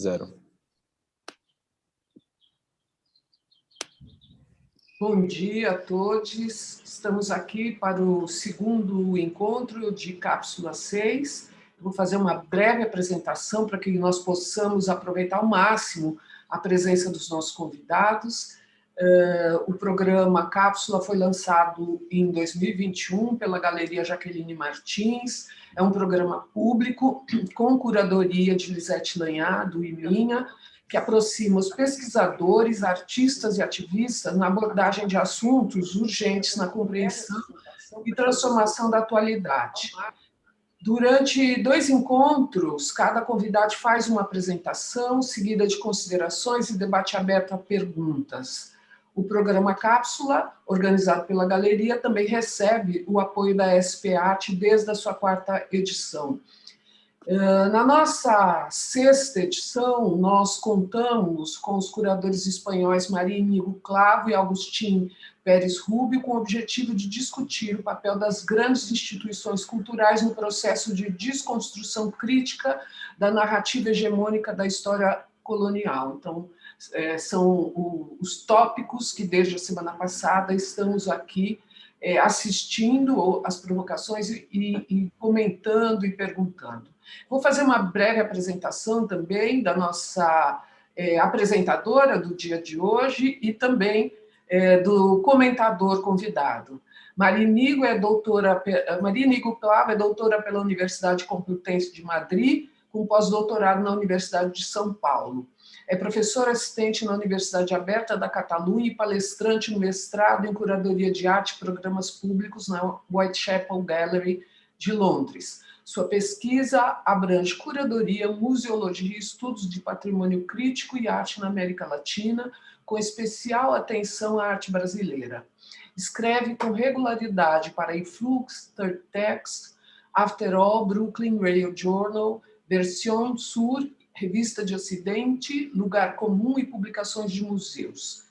Zero. Bom dia a todos. Estamos aqui para o segundo encontro de Cápsula 6. Vou fazer uma breve apresentação para que nós possamos aproveitar ao máximo a presença dos nossos convidados. O programa Cápsula foi lançado em 2021 pela Galeria Jaqueline Martins. É um programa público com curadoria de Lisete Lanhado e minha, que aproxima os pesquisadores, artistas e ativistas na abordagem de assuntos urgentes na compreensão e transformação da atualidade. Durante 2 encontros, cada convidado faz uma apresentação, seguida de considerações e debate aberto a perguntas. O programa Cápsula, organizado pela Galeria, também recebe o apoio da SP Arte desde a sua 4ª edição. Na nossa 6ª edição, nós contamos com os curadores espanhóis Maria Iñigo Clavo e Agustín Pérez Rubio, com o objetivo de discutir o papel das grandes instituições culturais no processo de desconstrução crítica da narrativa hegemônica da história colonial. Então, são os tópicos que, desde a semana passada, estamos aqui assistindo às provocações e comentando e perguntando. Vou fazer uma breve apresentação também da nossa apresentadora do dia de hoje e também do comentador convidado. Maria Iñigo Clavo é doutora pela Universidade Complutense de Madrid, com pós-doutorado na Universidade de São Paulo. É professora assistente na Universidade Aberta da Catalunha e palestrante no mestrado em Curadoria de Arte e Programas Públicos na Whitechapel Gallery de Londres. Sua pesquisa abrange curadoria, museologia e estudos de patrimônio crítico e arte na América Latina, com especial atenção à arte brasileira. Escreve com regularidade para Influx, Third Text, After All, Brooklyn Rail Journal, Version Sur, Revista de Ocidente, Lugar Comum e publicações de museus,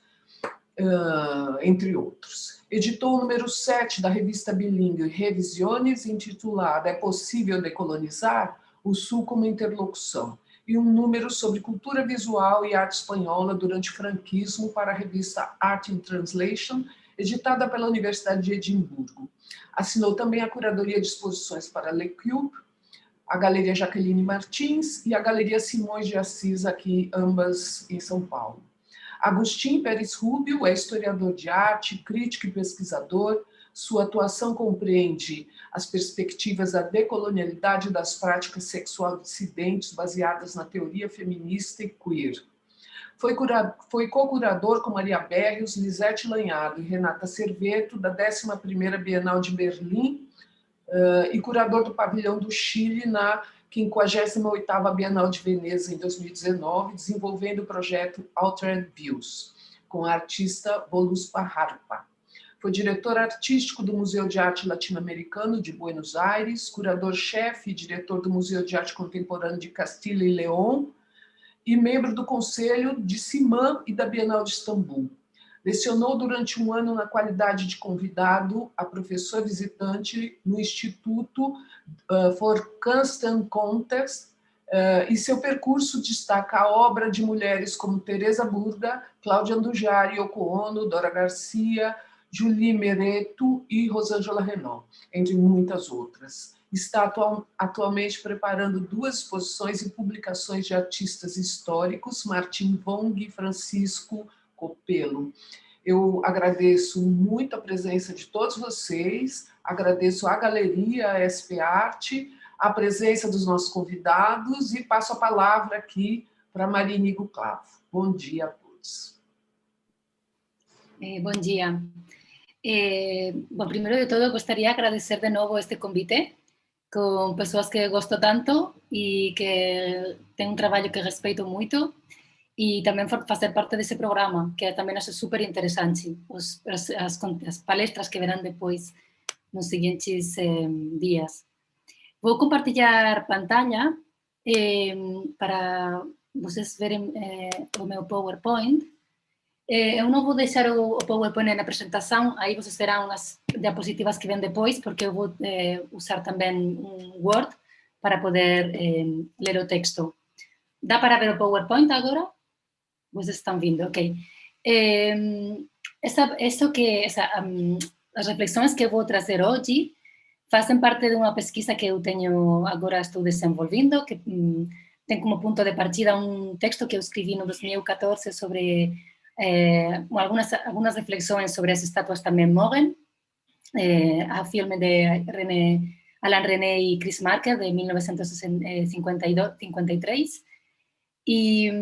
entre outros. Editou o número 7 da revista bilíngue Revisiones, intitulada É Possível Decolonizar? O Sul como Interlocução, e um número sobre cultura visual e arte espanhola durante o franquismo para a revista Art in Translation, editada pela Universidade de Edimburgo. Assinou também a curadoria de exposições para Le Cube, a Galeria Jaqueline Martins e a Galeria Simões de Assis, aqui ambas em São Paulo. Agustín Pérez Rubio é historiador de arte, crítico e pesquisador. Sua atuação compreende as perspectivas da decolonialidade das práticas sexuais dissidentes baseadas na teoria feminista e queer. Foi co-curador com Maria Berrios, Lisete Lanhado e Renata Cerveto da 11ª Bienal de Berlim e curador do Pavilhão do Chile na 58ª Bienal de Veneza, em 2019, desenvolvendo o projeto Altered Views, com a artista Voluspa Harpa. Foi diretor artístico do Museu de Arte Latino-Americano de Buenos Aires, curador-chefe e diretor do Museu de Arte Contemporânea de Castilla e León e membro do Conselho de CIMAM e da Bienal de Istambul. Lecionou durante um ano na qualidade de convidado a professor visitante no Instituto for Kunst und Context, e seu percurso destaca a obra de mulheres como Teresa Burga, Cláudia Andujar, Yoko Ono, Dora Garcia, Julie Mereto e Rosângela Renaud, entre muitas outras. Está atualmente preparando 2 exposições e publicações de artistas históricos, Martim Wong e Francisco Copelo. Eu agradeço muito a presença de todos vocês, agradeço à Galeria, à SP Arte, a presença dos nossos convidados e passo a palavra aqui para Maria Iñigo Clavo. Bom dia a todos. Bom dia. Bom, primeiro de todo, gostaria de agradecer de novo este convite com pessoas que gosto tanto e que têm um trabalho que respeito muito, e também fazer parte desse programa, que também acho super interessante, as palestras que verão depois nos seguintes dias. Vou compartilhar pantalla para vocês verem o meu PowerPoint. Eu não vou deixar o PowerPoint na apresentação, aí vocês verão as diapositivas que vêm depois, porque eu vou usar também um Word para poder ler o texto. Dá para ver o PowerPoint agora? Vocês estão vendo, ok. As reflexões que eu vou trazer hoje fazem parte de uma pesquisa que eu tenho, agora estou desenvolvendo, que tem como ponto de partida um texto que eu escrevi no 2014 sobre algumas reflexões sobre as estátuas também morrem, a filme de Alain René e Chris Marker, de 1953, e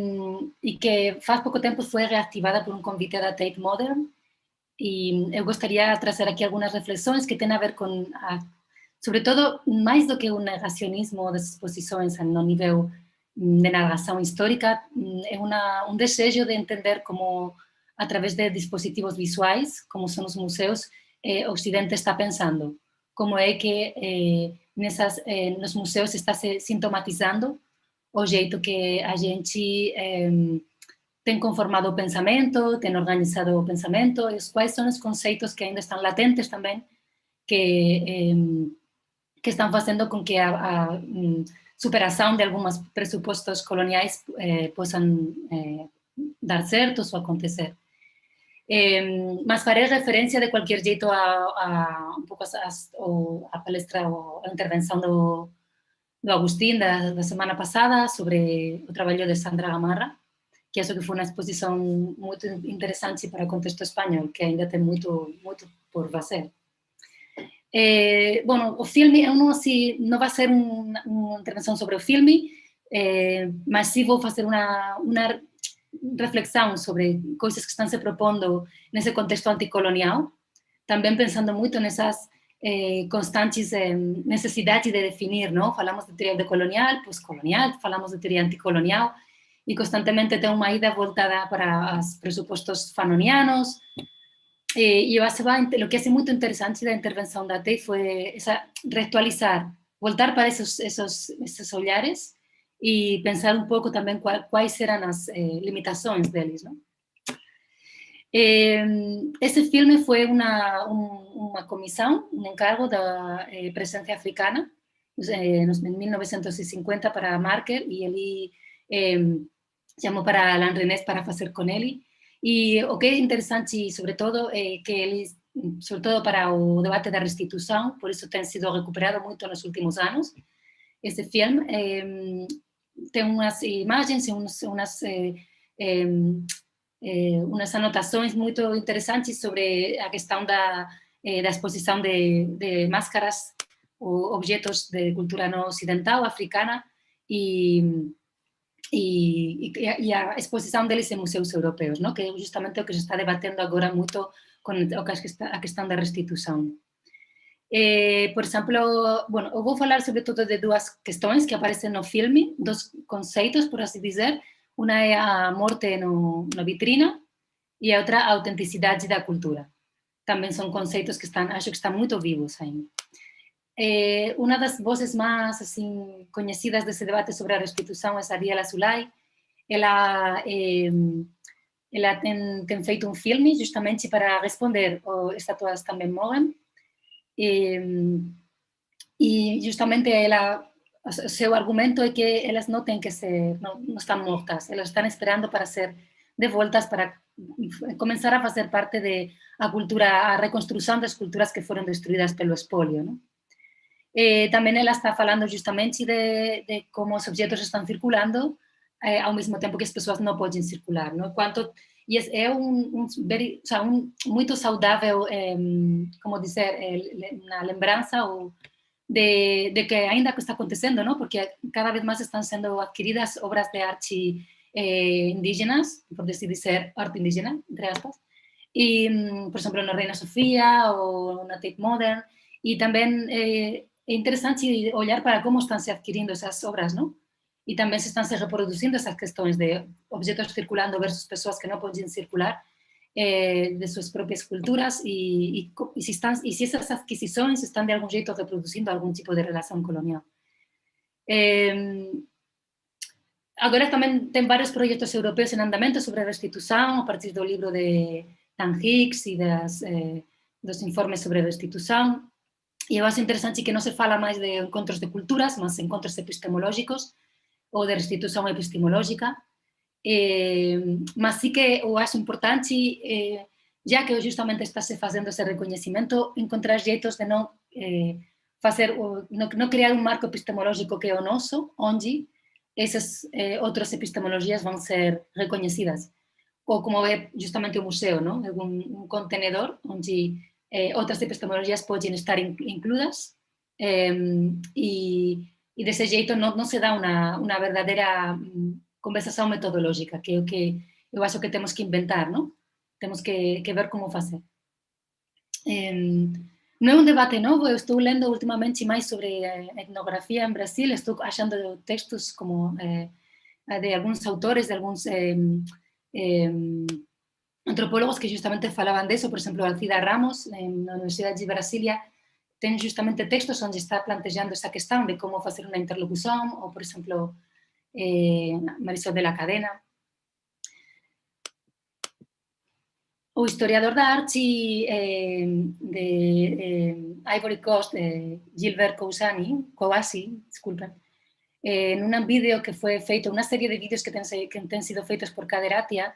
que faz pouco tempo foi reactivada por um convite da Tate Modern, e eu gostaria de trazer aqui algumas reflexões que têm a ver com, sobretudo, mais do que o negacionismo das exposições no nível de narração histórica, é um desejo de entender como, através de dispositivos visuais, como são os museus, o Ocidente está pensando, como é que nos museus está se sintomatizando o jeito que a gente tem conformado o pensamento, tem organizado o pensamento, e quais são os conceitos que ainda estão latentes também, que estão fazendo com que a superação de alguns pressupostos coloniais possam dar certos ou acontecer. Mas farei referência de qualquer jeito um pouco a palestra ou a intervenção do Agustín da semana passada sobre o trabalho de Sandra Gamarra, que acho que foi uma exposição muito interessante para o contexto espanhol, que ainda tem muito por fazer. Bom, o filme, eu não vai ser uma intervenção sobre o filme, mas sim vou fazer uma reflexão sobre coisas que estão se propondo nesse contexto anticolonial, também pensando muito nessas constantes necessidades de definir, não? Falamos de teoria decolonial, pós-colonial, falamos de teoria anticolonial, e constantemente tem uma ida voltada para os pressupostos fanonianos. E eu acho que o que é muito interessante da intervenção da Tate foi reatualizar, voltar para esses olhares e pensar um pouco também quais eram as limitações deles, não? Esse filme foi uma comissão, um encargo da presença africana, em 1950 para Marker, e ele chamou para Alain René para fazer com ele. E o que é interessante, sobretudo, é que ele, sobretudo para o debate da restituição, por isso tem sido recuperado muito nos últimos anos, esse filme tem umas imagens e umas anotações muito interessantes sobre a questão da exposição de máscaras ou objetos de cultura não ocidental, africana, e a exposição deles em museus europeus, não? Que é justamente o que se está debatendo agora muito com a questão da restituição. Por exemplo, bueno, eu vou falar sobretudo de duas questões que aparecem no filme, dois conceitos, por assim dizer. Uma é a morte na vitrina e a outra a autenticidade da cultura. Também são conceitos que acho que estão muito vivos ainda. Uma das vozes mais assim, conhecidas desse debate sobre a restituição é Ariela Zulay. Ela tem feito um filme justamente para responder Estátuas Também Morrem. E justamente o seu argumento é que elas não têm que ser, não estão mortas, elas estão esperando para ser devoltas, para começar a fazer parte da cultura, a reconstrução das culturas que foram destruídas pelo espólio, não? Também ela está falando justamente de como os objetos estão circulando ao mesmo tempo que as pessoas não podem circular, não? E é muito saudável, como dizer, na lembrança de que ainda está acontecendo, não? Porque cada vez mais estão sendo adquiridas obras de arte indígenas, por assim dizer, arte indígena, entre aspas, e, por exemplo, na Reina Sofia ou na Tate Modern, e também é interessante olhar para como estão se adquirindo essas obras, não? E também se estão se reproduzindo essas questões de objetos circulando versus pessoas que não podem circular, de suas próprias culturas, e se essas adquisições estão de algum jeito reproduzindo algum tipo de relação colonial. Agora também tem vários projetos europeus em andamento sobre a restituição, a partir do livro de Dan Hicks e dos informes sobre a restituição. E eu acho interessante que não se fala mais de encontros de culturas, mas encontros epistemológicos, ou de restituição epistemológica, mas sí que eu acho importante, já que justamente está se fazendo esse reconhecimento, encontrar jeitos de não fazer, não criar um marco epistemológico que é o nosso, onde essas outras epistemologias vão ser reconhecidas. Ou como é justamente o museu, não? Um contenedor onde outras epistemologias podem estar incluídas e desse jeito não se dá uma verdadeira conversação metodológica, que é o que eu acho que temos que inventar, não? Temos que ver como fazer. Não é um debate novo, eu estou lendo ultimamente mais sobre etnografia em Brasil, estou achando textos como de alguns autores, de alguns antropólogos que justamente falaban de eso, por exemplo, Alcida Ramos, na Universidade de Brasília, ten justamente textos onde está planteando esa questão de como facer unha interlocución, ou, por exemplo, Marisol de la Cadena. O historiador da arte de Ivory Coast, Gilbert Kouassi, disculpen, en un vídeo que foi feito, unha serie de vídeos que ten sido feitos por Kaderatia,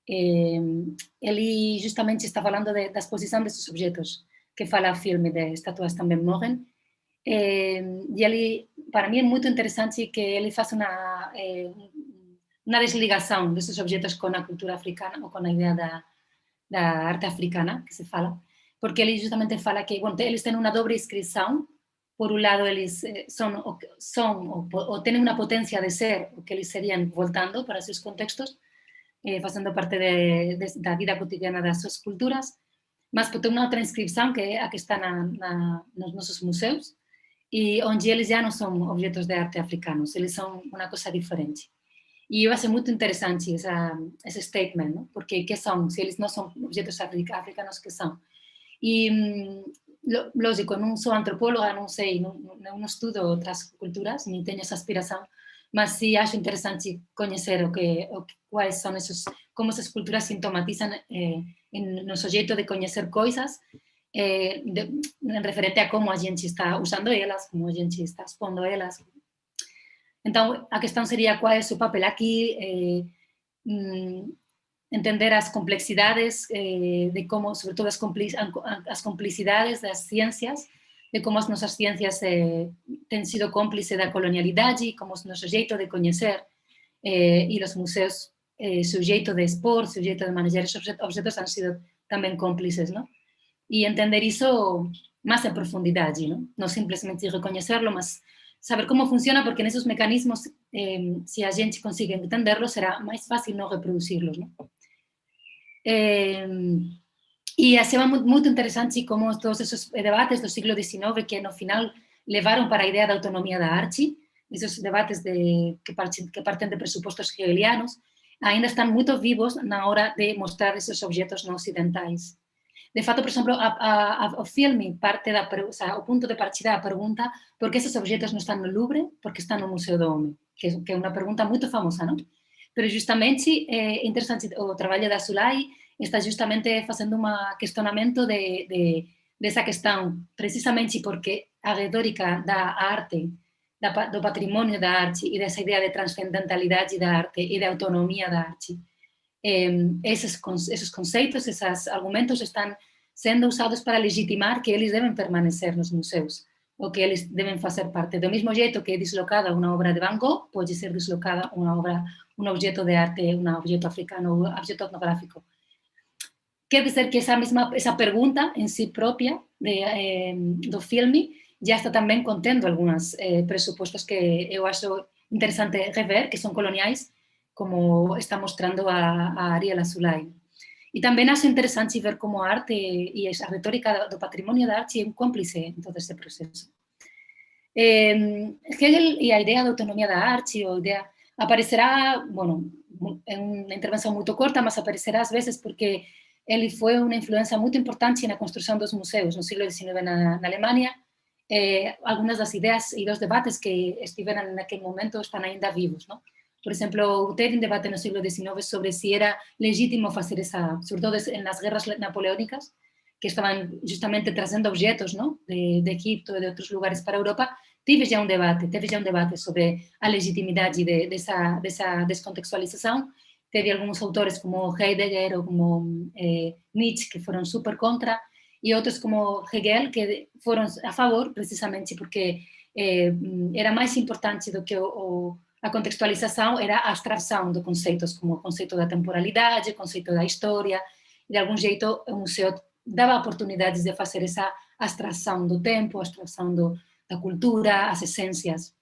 ele justamente está falando da exposição desses objetos, que fala o filme de Estatuas Também Morrem, e ele, para mim é muito interessante que ele faça uma desligação desses objetos com a cultura africana, ou com a ideia da arte africana, que se fala, porque ele justamente fala que, bueno, eles têm uma dobre inscrição. Por un lado, eles son ou tenen unha potencia de ser o que eles serían voltando para seus contextos, facendo parte da vida cotidiana das suas culturas, mas ten unha outra inscripción que é a que está nos nosos museus, e onde eles já non son objetos de arte africanos, eles son unha cosa diferente. E eu acho muito interessante esse statement, ¿no? Porque que são? Se eles não são objetos africanos, que são? E lógico, non sou antropóloga, non sei, non estudo outras culturas, nem teño esa aspiración, mas sí acho interesante coñecer quais son esos, como esas culturas sintomatizan no seu jeito de coñecer coisas, en referente a como a gente está usando elas, como a gente está expondo elas. Então, a questão seria qual é o seu papel aqui, entender as complexidades de como, sobretudo as complicidades das ciências, de como as nossas ciências têm sido cómplices da colonialidade, como o nosso jeito de conhecer e os museus, seu jeito de expor, seu jeito de manejar esses objetos han sido também cómplices, não? E entender isso mais em profundidade, não simplesmente reconhecerlo, mas saber como funciona, porque nesses mecanismos, se a gente consegue entenderlos, será mais fácil não reproduzi-los, não? E achava muito interessante como todos esses debates do século XIX, que no final levaram para a ideia da autonomia da arte, esses debates que partem de pressupostos hegelianos, ainda estão muito vivos na hora de mostrar esses objetos não ocidentais. De fato, por exemplo, o filme parte o ponto de partida da pergunta por que esses objetos não estão no Louvre, porque estão no Museu do Homem, que é uma pergunta muito famosa, não? Pero justamente é interessante, o trabalho da Zulay está justamente fazendo um questionamento dessa questão, precisamente porque a retórica da arte, do patrimônio da arte e dessa ideia de transcendentalidade da arte e de autonomia da arte, esses conceitos, esses argumentos estão sendo usados para legitimar que eles devem permanecer nos museus, ou que eles devem fazer parte. Do mesmo jeito que é deslocada uma obra de Van Gogh, pode ser deslocada um objeto de arte, um objeto africano, um objeto etnográfico. Quer dizer que essa pergunta em si própria do filme já está também contendo alguns pressupostos que eu acho interessante rever, que são coloniais, como está mostrando a Ariela Zulay. E também acho interessante ver como a arte e a retórica do patrimônio da arte é um cúmplice em todo esse processo. Hegel e a ideia da autonomia da arte, aparecerá, bueno, em uma intervenção muito curta, mas aparecerá às vezes porque ele foi uma influência muito importante na construção dos museus no século XIX na Alemanha. Algumas das ideias e dos debates que estiveram naquele momento estão ainda vivos, não? Por exemplo, teve um debate no século XIX sobre se era legítimo fazer sobretudo nas guerras napoleónicas, que estavam justamente trazendo objetos, não? De Egipto e de outros lugares para a Europa, teve já um debate sobre a legitimidade dessa descontextualização. Teve alguns autores como Heidegger ou como Nietzsche que foram super contra, e outros como Hegel que foram a favor, precisamente porque era mais importante do que a contextualização, era a abstração de conceitos, como o conceito da temporalidade, o conceito da história. De algum jeito, o museu dava oportunidades de fazer essa abstração do tempo, a abstração da cultura, as essências.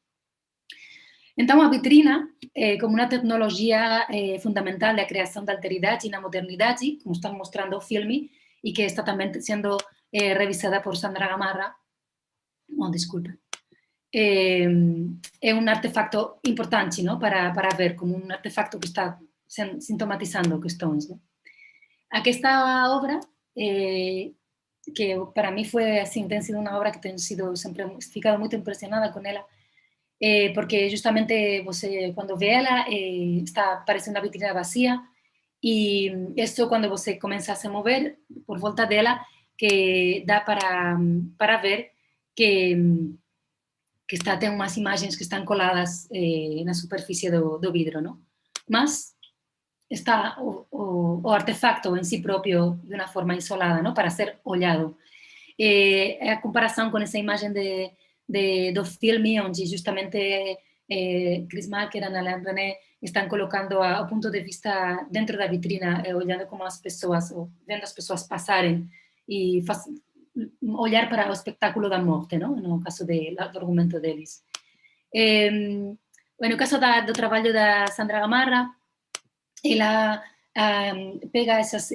Então, a vitrina, como uma tecnologia fundamental da criação da alteridade e na modernidade, como está mostrando o filme, e que está também sendo revisada por Sandra Gamarra, desculpe, é um artefacto importante, não? para ver, como um artefacto que está sintomatizando questões. Não? Aquesta obra, que para mim foi assim, tem sido uma obra que tenho sempre ficado muito impressionada com ela, porque justamente você, quando vê ela, parece uma vitrina vazia, e isso, quando você começa a se mover por volta dela, que dá para ver que tem umas imagens que estão coladas na superfície do vidro, não? Mas está o artefacto em si próprio de uma forma isolada, não? Para ser olhado. A comparação com essa imagem do filme, onde justamente Chris Marker e Alain René estão colocando o ponto de vista dentro da vitrina, olhando como as pessoas, vendo as pessoas passarem e olhar para o espetáculo da morte, não? No caso do argumento deles. No caso do trabalho da Sandra Gamarra, ela pega essas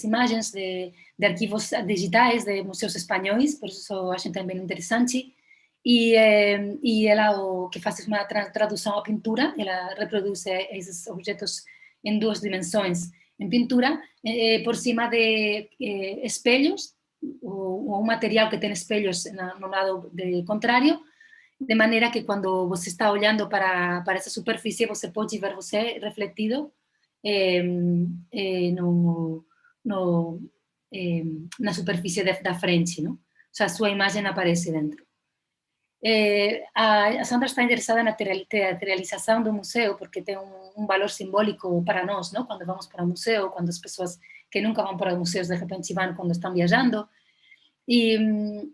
imagens de arquivos digitais de museus espanhóis, por isso acho também interessante, e ela o que faz uma tradução à pintura, ela reproduz esses objetos em duas dimensões, em pintura, por cima de espelhos, ou um material que tem espelhos no lado contrário, de maneira que quando você está olhando para essa superfície, você pode ver você refletido na superfície da frente, não? Ou seja, a sua imagem aparece dentro. A Sandra está interessada na teatralização do museu, porque tem um valor simbólico para nós, não? Quando vamos para o museu, quando as pessoas que nunca vão para museus de repente vão quando estão viajando. E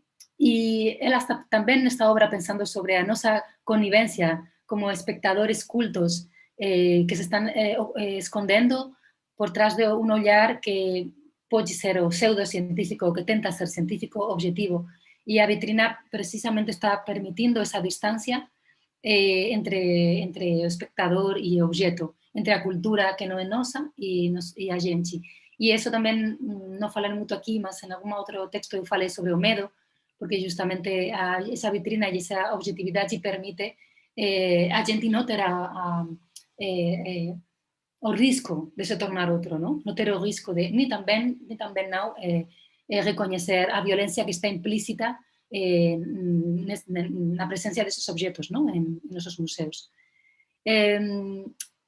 ela está também nesta obra pensando sobre a nossa conivência como espectadores cultos que se estão escondendo por trás de um olhar que pode ser o pseudocientífico, que tenta ser científico objetivo. E a vitrina precisamente está permitindo essa distância entre o espectador e o objeto, entre a cultura que não é nossa e a gente. E isso também, não falei muito aqui, mas em algum outro texto eu falei sobre o medo, porque justamente essa vitrina e essa objetividade permite a gente não ter o risco de se tornar outro, não ter o risco de, nem também não reconhecer a violência que está implícita na presença desses objetos, não, em nossos museus.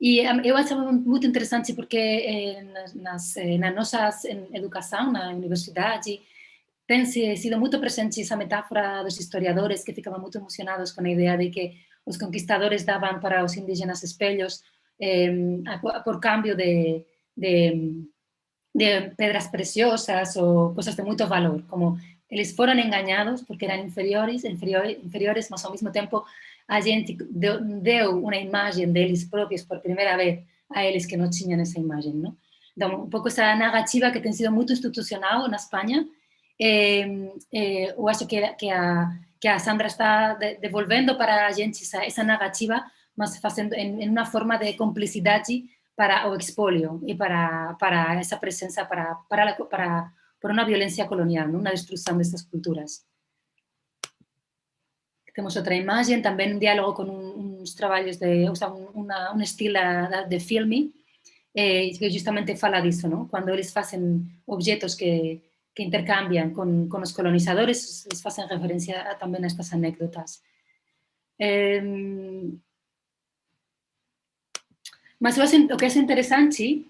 E eu achava muito interessante porque na nossa educação, na universidade, tem sido muito presente essa metáfora dos historiadores que ficavam muito emocionados com a ideia de que os conquistadores davam para os indígenas espelhos por cambio de pedras preciosas ou coisas de muito valor, como eles foram enganados porque eram inferiores, mas ao mesmo tempo a gente deu uma imagem deles próprios por primeira vez a eles que não tinham essa imagem, não? Então, um pouco essa narrativa que tem sido muito institucional na Espanha, eu acho que a Sandra está devolvendo para a gente essa narrativa, mas fazendo em uma forma de cumplicidade para o expolio e para essa presença, por uma violência colonial, não? Uma destruição dessas culturas. Temos outra imagem, também um diálogo com uns trabalhos um estilo de filme, que justamente fala disso, não? Quando eles fazem objetos que intercambiam com os colonizadores, eles fazem referência também a estas anécdotas. Mas o que é interessante,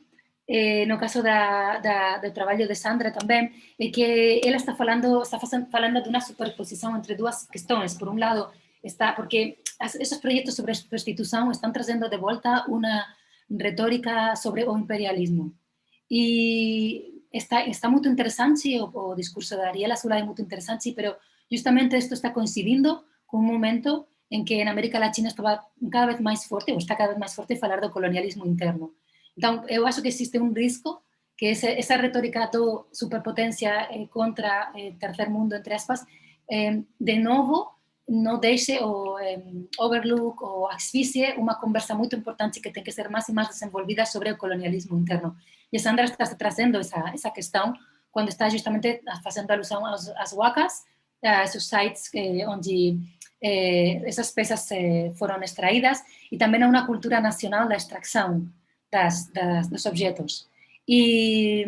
no caso do trabalho de Sandra também, é que ela está falando de uma superposição entre duas questões. Por um lado, porque esos proyectos sobre prostitución están trayendo de vuelta una retórica sobre o imperialismo. Y está muy interesante, o discurso de Ariela Zulay muy interesante, pero justamente esto está coincidiendo con un momento en que en América Latina estaba cada vez más fuerte, o está cada vez más fuerte, falar do colonialismo interno. Então, eu acho que existe un risco que esa retórica do superpotencia contra tercer mundo, entre aspas, de novo, no deixe o overlook ou asfixie unha conversa moito importante que ten que ser máis e máis desenvolvida sobre o colonialismo interno. E Sandra está trazendo esa questão quando está justamente facendo alusão às wacas, a esos sites onde esas pezas foron extraídas, e tamén a unha cultura nacional da extracción dos objetos. E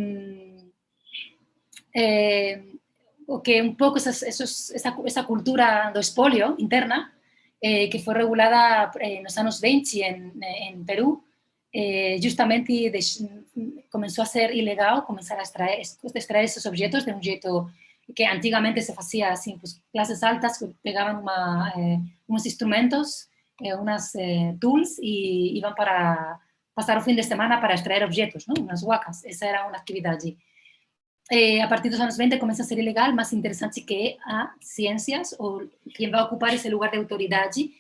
o que un pouco esa cultura do espolio interna que foi regulada nos anos 20 en Perú, justamente comenzou a ser ilegal comenzar a extraer esos objetos de un jeito que antigamente se facía así, pues, clases altas que pegaban unos instrumentos, unas tools y iban para pasar o fin de semana para extraer objetos, ¿no? Unas huacas, esa era unha actividade. A partir dos anos 20 começa a ser ilegal, mas interesante que a ciencias, ou quem vai ocupar esse lugar de autoridade,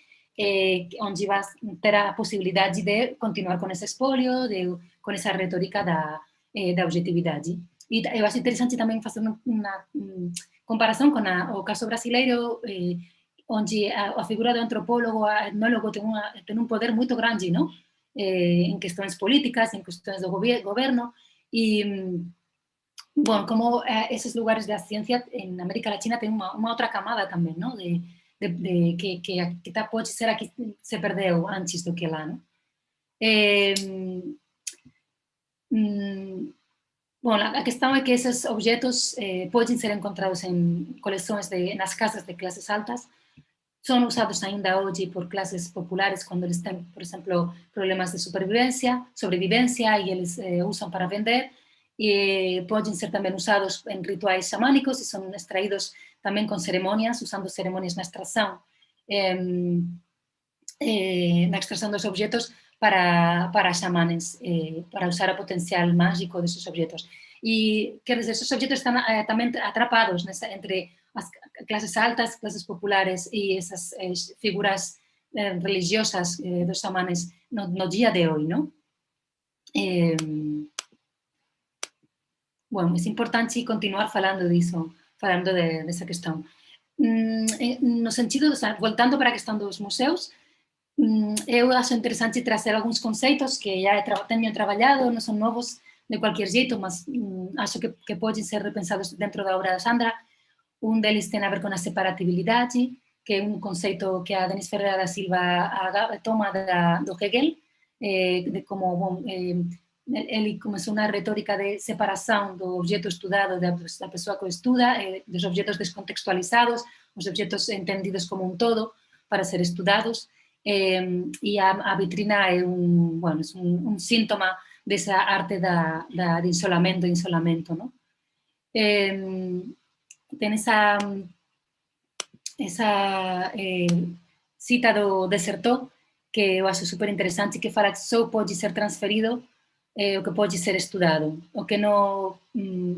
onde vai ter a possibilidade de continuar com esse espólio, com essa retórica da objetividade. E eu acho interessante também fazer uma comparação com o caso brasileiro, onde a figura do antropólogo, a etnólogo tem um poder muito grande, não? Em questões políticas, em questões do governo, e bueno, como esos lugares de la ciencia en América Latina tienen una otra camada también, ¿no? Que puede ser aquí se perdeu antes do que lá, ¿no? Bueno, a questão é que esos objetos pueden ser encontrados en colecciones nas casas de clases altas, son usados ainda hoje por clases populares cuando eles têm, por exemplo, problemas de sobrevivencia y eles usan para vender. Pueden ser también usados en rituales xamânicos y son extraídos también con ceremonias, usando ceremonias na extracción dos objetos para xamanes, para usar o potencial mágico desos objetos. E que esos objetos están tamén atrapados entre as clases altas, clases populares e esas figuras religiosas dos xamanes no día de hoy, ¿no? Bueno, é importante continuar falando disso, falando dessa questão. No sentido, voltando para a questão dos museus, eu acho interessante trazer alguns conceitos que já tenho trabalhado, não são novos de qualquer jeito, mas acho que podem ser repensados dentro da obra da Sandra. Um deles tem a ver com a separatibilidade, que é um conceito que a Denise Ferreira da Silva toma do Hegel, de como, bom, ele começou uma retórica de separação do objeto estudado da pessoa que o estuda, dos objetos descontextualizados, os objetos entendidos como um todo para ser estudados, e a vitrina é um síntoma dessa arte de isolamento, não? Tem essa cita do Desertot, que eu acho super interessante, que fala que só pode ser transferido o que pode ser estudado, o que no,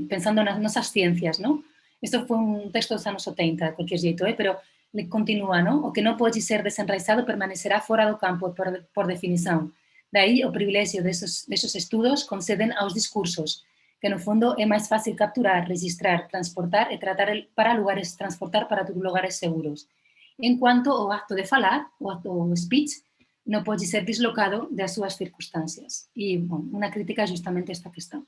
pensando nas nossas ciencias, ¿no? Isto foi un texto dos anos 70, de cualquier jeito, pero le continúa, ¿no? O que non pode ser desenraizado permanecerá fora do campo por definición. Daí o privilexio desos estudos conceden aos discursos, que no fondo é máis fácil capturar, registrar, transportar e tratar transportar para lugares seguros. En cuanto ao acto de falar, o acto speech, non pode ser dislocado das súas circunstancias. E, bom, unha crítica justamente a esta questão.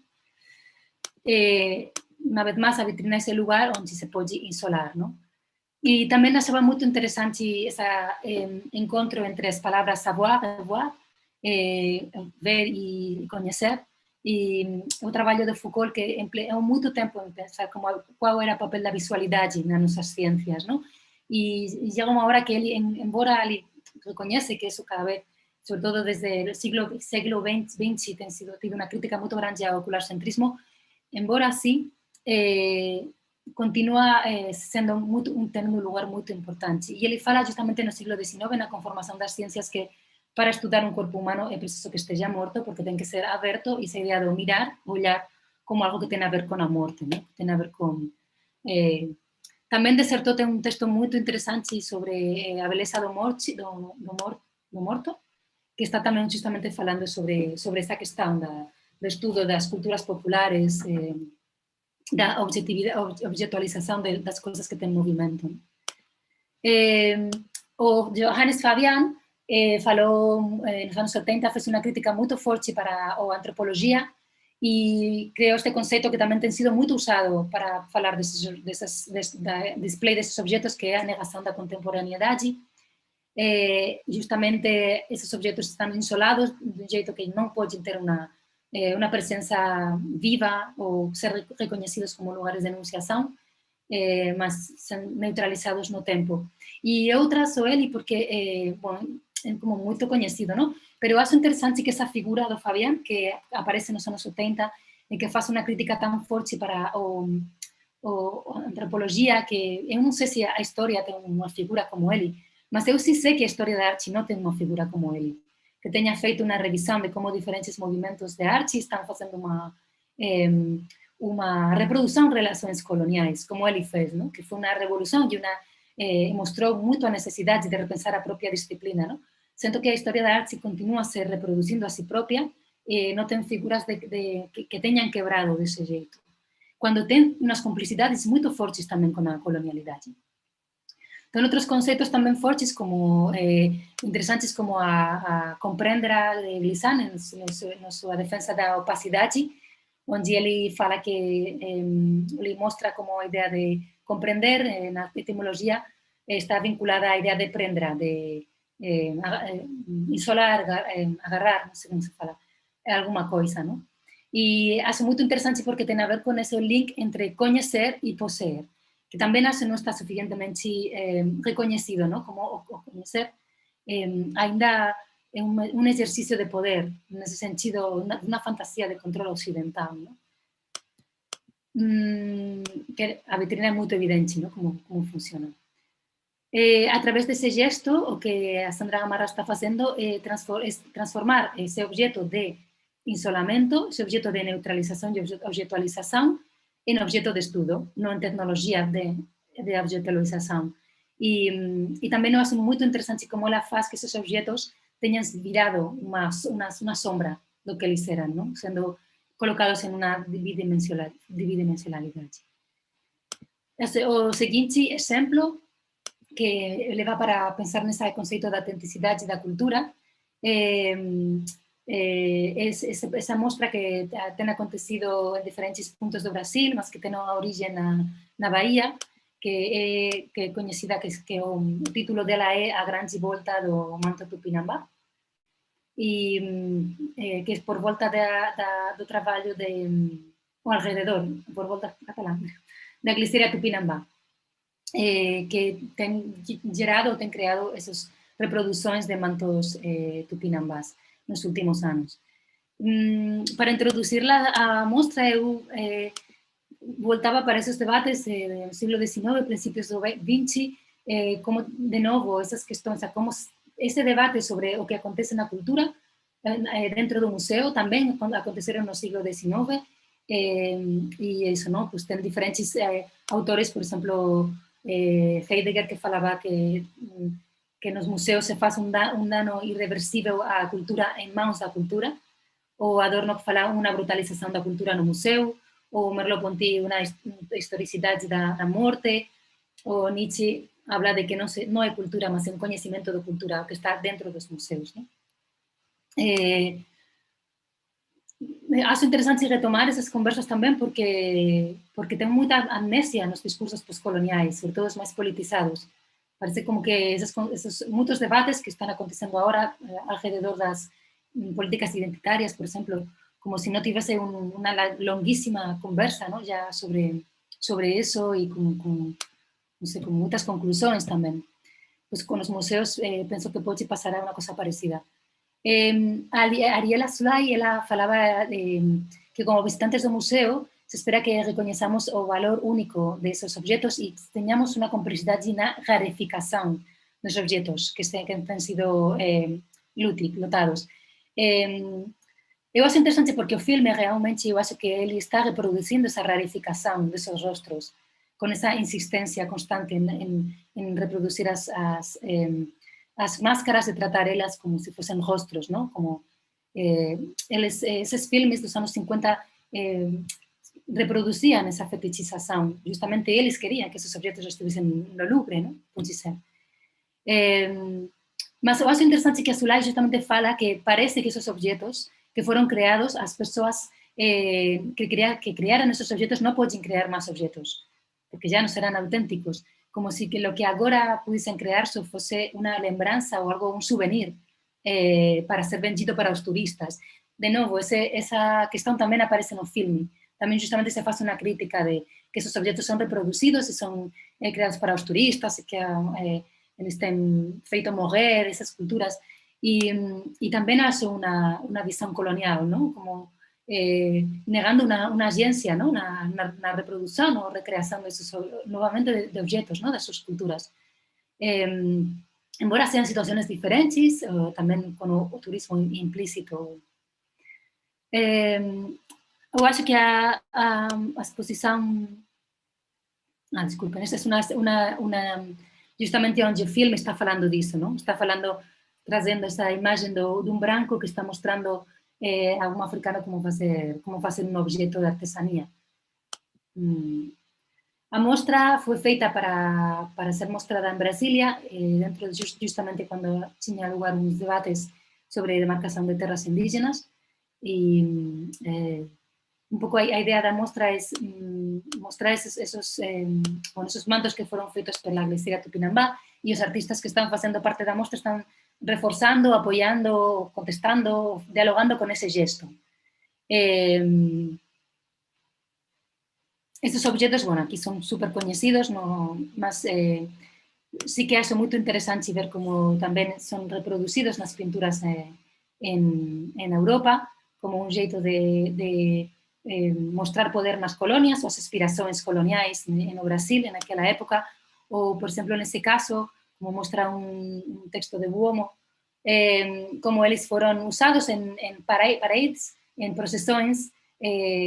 Unha vez máis, a vitrina é ese lugar onde se pode insolar, non? E tamén achaba moito interesante ese encontro entre as palabras savoir, revoir, ver e coñecer, e o traballo de Foucault que empleou moito tempo en pensar qual era o papel da visualidade nas nosas ciencias, non? E chega unha hora que ele, embora ele recoñece que eso cada vez, sobre todo desde o siglo XX, tido unha crítica moito grande ao ocularcentrismo, embora así continua tendo un lugar muito importante. E ele fala justamente no século XIX, na conformação das ciências, que para estudar um corpo humano é preciso que esteja morto, porque tem que ser aberto, e essa ideia de mirar, olhar como algo que tem a ver com a morte, né? Tem a ver com... Também Desertou tem um texto muito interessante sobre a beleza do morto, que está também justamente falando sobre essa questão do estudo das culturas populares, da objetualização das coisas que têm movimento. O Johannes Fabian falou nos anos 70, fez uma crítica muito forte para a antropologia e criou este conceito que também tem sido muito usado para falar display desses objetos, que é a negação da contemporaneidade. Justamente esses objetos estão insolados de um jeito que não podem ter uma presença viva ou ser reconhecidos como lugares de enunciação, mas são neutralizados no tempo. E eu traço ele porque, é como muito conhecido, não? Mas eu acho interessante que essa figura do Fabian, que aparece nos anos 70 e que faz uma crítica tão forte para a antropologia, que eu não sei se a história tem uma figura como ele, mas eu sim sei que a história da arte não tem uma figura como ele, que tenha feito uma revisão de como diferentes movimentos de arte estão fazendo uma reprodução de relações coloniais, como ele fez, não? Que foi uma revolução e mostrou muito a necessidade de repensar a própria disciplina, não? Sendo que a história da arte continua se reproduzindo a si própria, não tem figuras que tenham quebrado desse jeito. Quando tem umas complicidades muito fortes também com a colonialidade. Então, outros conceitos também fortes, interessantes, como a Comprendere de Glissant, na sua defesa da opacidade, onde ele fala que ele mostra como a ideia de compreender, na etimologia, está vinculada à ideia de prendere, de isolar, agarrar, não sei como se fala, alguma coisa, não? E acho muito interessante porque tem a ver com esse link entre conhecer e possuir, que também acho não está suficientemente reconhecido, não? Como o conhecer ainda é um exercício de poder, nesse sentido, uma fantasia de controle ocidental, não? Que a vitrina é muito evidente, não? Como funciona. A través desse gesto, o que a Sandra Gamarra está fazendo é transformar esse objeto de isolamento, esse objeto de neutralização e objetualização, em objeto de estudo, não em tecnologia de objetualização. E também eu acho muito interessante como ela faz que esses objetos tenham virado uma sombra do que eles eram, não? Sendo colocados em uma bidimensionalidade. O seguinte exemplo, que leva para pensar nesse conceito da autenticidade da cultura, essa mostra que tem acontecido em diferentes pontos do Brasil, mas que tem a origem na Bahia, que é conhecida, que o título dela é A Grande Volta do Manto Tupinambá, e que é por volta do trabalho ou alrededor, por volta catalã, da gliceria Tupinambá, que tem gerado ou tem criado essas reproduções de mantos tupinambás nos últimos anos. Para introduzir a mostra, eu voltava para esses debates do século XIX, princípios do XX, como, de novo, essas questões, como esse debate sobre o que acontece na cultura dentro do museu também aconteceram no século XIX, e isso, não? Pues tem diferentes autores, por exemplo, Heidegger, que falava que nos museus se faz um dano irreversível à cultura em mãos da cultura, ou Adorno, que fala uma brutalização da cultura no museu, ou Merleau-Ponty, uma historicidade da morte, ou Nietzsche habla de que não é cultura, mas é um conhecimento da cultura, o que está dentro dos museus, não? Acho interessante retomar essas conversas também porque tem muita amnésia nos discursos pós-coloniais, sobretudo os mais politizados. Parece como que esses muitos debates que estão acontecendo agora alrededor das políticas identitárias, por exemplo, como se não tivesse uma longuíssima conversa, não? Já sobre isso e com muitas conclusões também. Pues com os museus penso que pode passar a uma coisa parecida. Ariela Zulay, ela falava que como visitantes do museu se espera que reconozcamos el valor único de esos objetos y tengamos una complejidad y una rarificación de los objetos que han sido lotados. Eu acho interesante porque o filme realmente, eu acho que ele está reproducindo essa rarificação desses rostros, com essa insistência constante em reproduzir as máscaras e tratar elas como se fossem rostros, não? Como esses filmes dos anos 50 reproduziam essa fetichização. Justamente eles queriam que esses objetos estivessem no Louvre, não? Pode ser. Mas eu acho interessante que a Zulay justamente fala que parece que esses objetos que fueron creados, las personas que crearon esos objetos no pueden crear más objetos, porque ya no serán auténticos, como si que lo que ahora pudiesen crear fuese una lembranza o algo, un souvenir para ser vendido para los turistas. De nuevo, esa cuestión también aparece en el filme. También justamente se hace una crítica de que esos objetos son reproducidos y son creados para los turistas y que estén feitos morrer, esas culturas. Y también hace una visión colonial, ¿no? Como negando una agencia, ¿no? Una reproducción o recreación de esos, nuevamente de objetos, ¿no? De sus culturas. Embora sean situaciones diferentes, también con o turismo implícito. Eu acho que a exposição... desculpem, esta é justamente onde o filme está falando disso, não? Está falando, trazendo essa imagem de um branco que está mostrando a um africano como fazer um objeto de artesania. A mostra foi feita para ser mostrada em Brasília, justamente quando tinha lugar uns debates sobre a demarcação de terras indígenas. E un poco a idea da mostra é mostrar esos mantos que foron feitos pela Glaciera Tupinambá e os artistas que están facendo parte da mostra están reforzando, apoiando, contestando, dialogando con ese gesto. Estes objetos, bueno, aquí son super coñecidos, mas sí que acho moito interesante ver como tamén son reproducidos nas pinturas en Europa como un xeito de mostrar poder nas colonias, as aspirações coloniais no Brasil, naquela época, ou, por exemplo, nesse caso, como mostra un texto de Buomo, como eles foron usados en parades, en procesións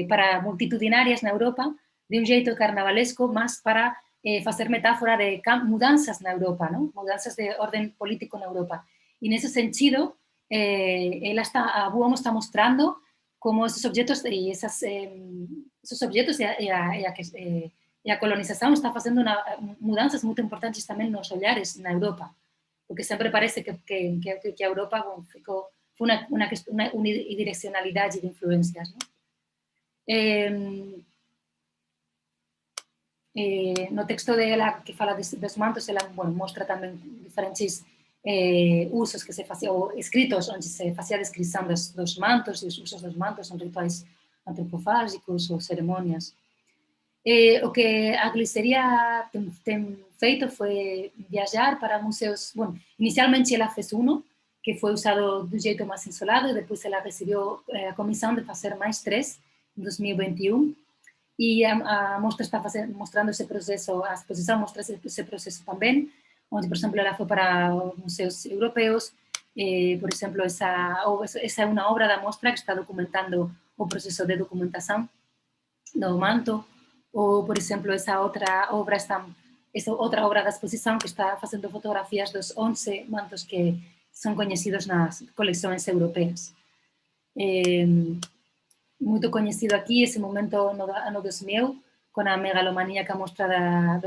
para multitudinarias na Europa, de un xeito carnavalesco, mas para facer metáfora de mudanzas na Europa, ¿no? Mudanzas de orden político na Europa. E nese sentido, a Buomo está mostrando como esos objetos y esos objetos y a colonización está haciendo mudanzas muy importantes también en los hogares en Europa, porque siempre parece que Europa fue una unidireccionalidad de influencias, ¿no? No texto de ela que fala dos mantos, ela mostra tamén diferentes usos que se facían, ou escritos onde se facía a descrição dos mantos e os usos dos mantos en rituais antropofágicos ou cerimonias. O que a Gliceria ten feito foi viajar para museos. Bueno, inicialmente ela fez que foi usado de um jeito mais insolado, e depois ela recebeu a comissão de fazer mais 3 em 2021. E a mostra está mostrando esse processo, a exposição mostra esse processo também, onde, por exemplo, ela foi para museus europeus. Por exemplo, essa é uma obra da mostra que está documentando o processo de documentação do manto. Ou, por exemplo, essa outra obra da exposição que está fazendo fotografias dos 11 mantos que são conhecidos nas coleções europeias. Muito conhecido aqui esse momento no ano 2000, com a megalomaníaca mostra da